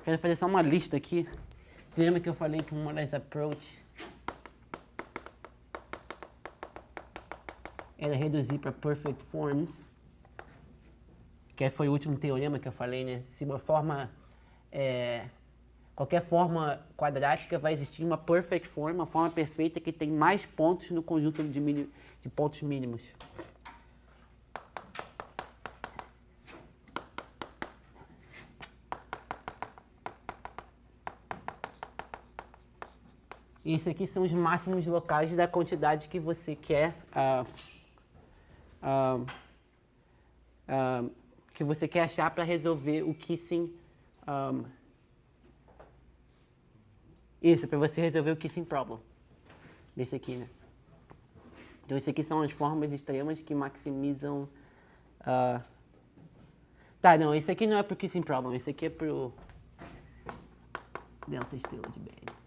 Quero fazer só uma lista aqui. Você lembra que eu falei que uma das approach era reduzir para perfect forms? Que foi o último teorema que eu falei, né? Se uma forma, qualquer forma quadrática vai existir uma perfect form, uma forma perfeita que tem mais pontos no conjunto de pontos mínimos. E isso aqui são os máximos locais da quantidade que você quer que você quer achar para resolver o kissing. Isso, para você resolver o kissing problem. Desse aqui, né? Então, isso aqui são as formas extremas que maximizam. Tá, não, isso aqui não é para o kissing problem, isso aqui é para o delta estrela de Bailey.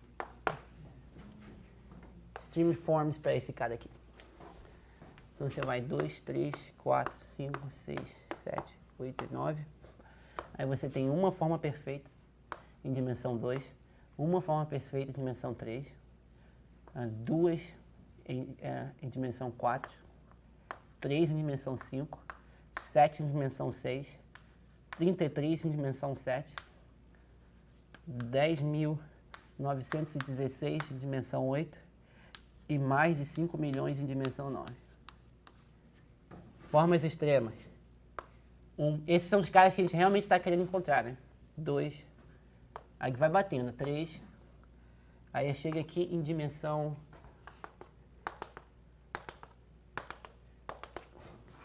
Stream forms para esse cara aqui. Então, você vai 2, 3, 4, 5, 6, 7, 8 e 9. Aí você tem uma forma perfeita em dimensão 2, uma forma perfeita em dimensão 3, duas em dimensão 4, 3 em dimensão 5, 7 em dimensão 6, 33 em dimensão 7, 10.916 em dimensão 8 e mais de 5 milhões em dimensão 9. Formas extremas. Esses são os caras que a gente realmente está querendo encontrar, né? 2. Aí vai batendo. 3. Aí chega aqui em dimensão...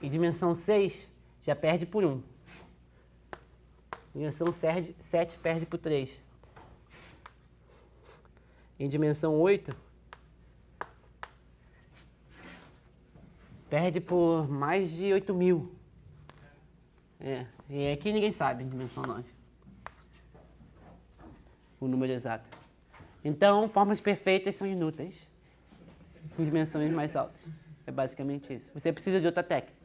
Em dimensão 6, já perde por 1. Em dimensão 7, perde por 3. Em dimensão 8, perde por mais de 8.000. E aqui ninguém sabe, em dimensão 9. O número exato. Então, formas perfeitas são inúteis em dimensões mais altas. É basicamente isso. Você precisa de outra técnica.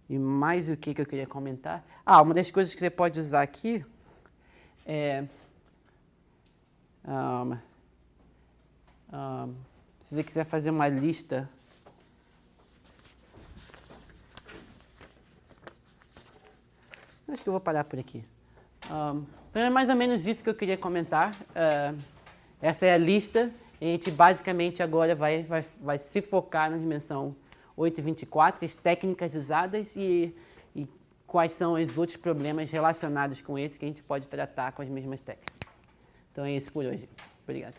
E mais o que eu queria comentar? Uma das coisas que você pode usar aqui é... Se você quiser fazer uma lista, acho que eu vou parar por aqui. Então é mais ou menos isso que eu queria comentar. Essa é a lista. A gente basicamente agora vai se focar na dimensão 8 e 24, as técnicas usadas e quais são os outros problemas relacionados com esse que a gente pode tratar com as mesmas técnicas. Então é isso por hoje. Obrigado.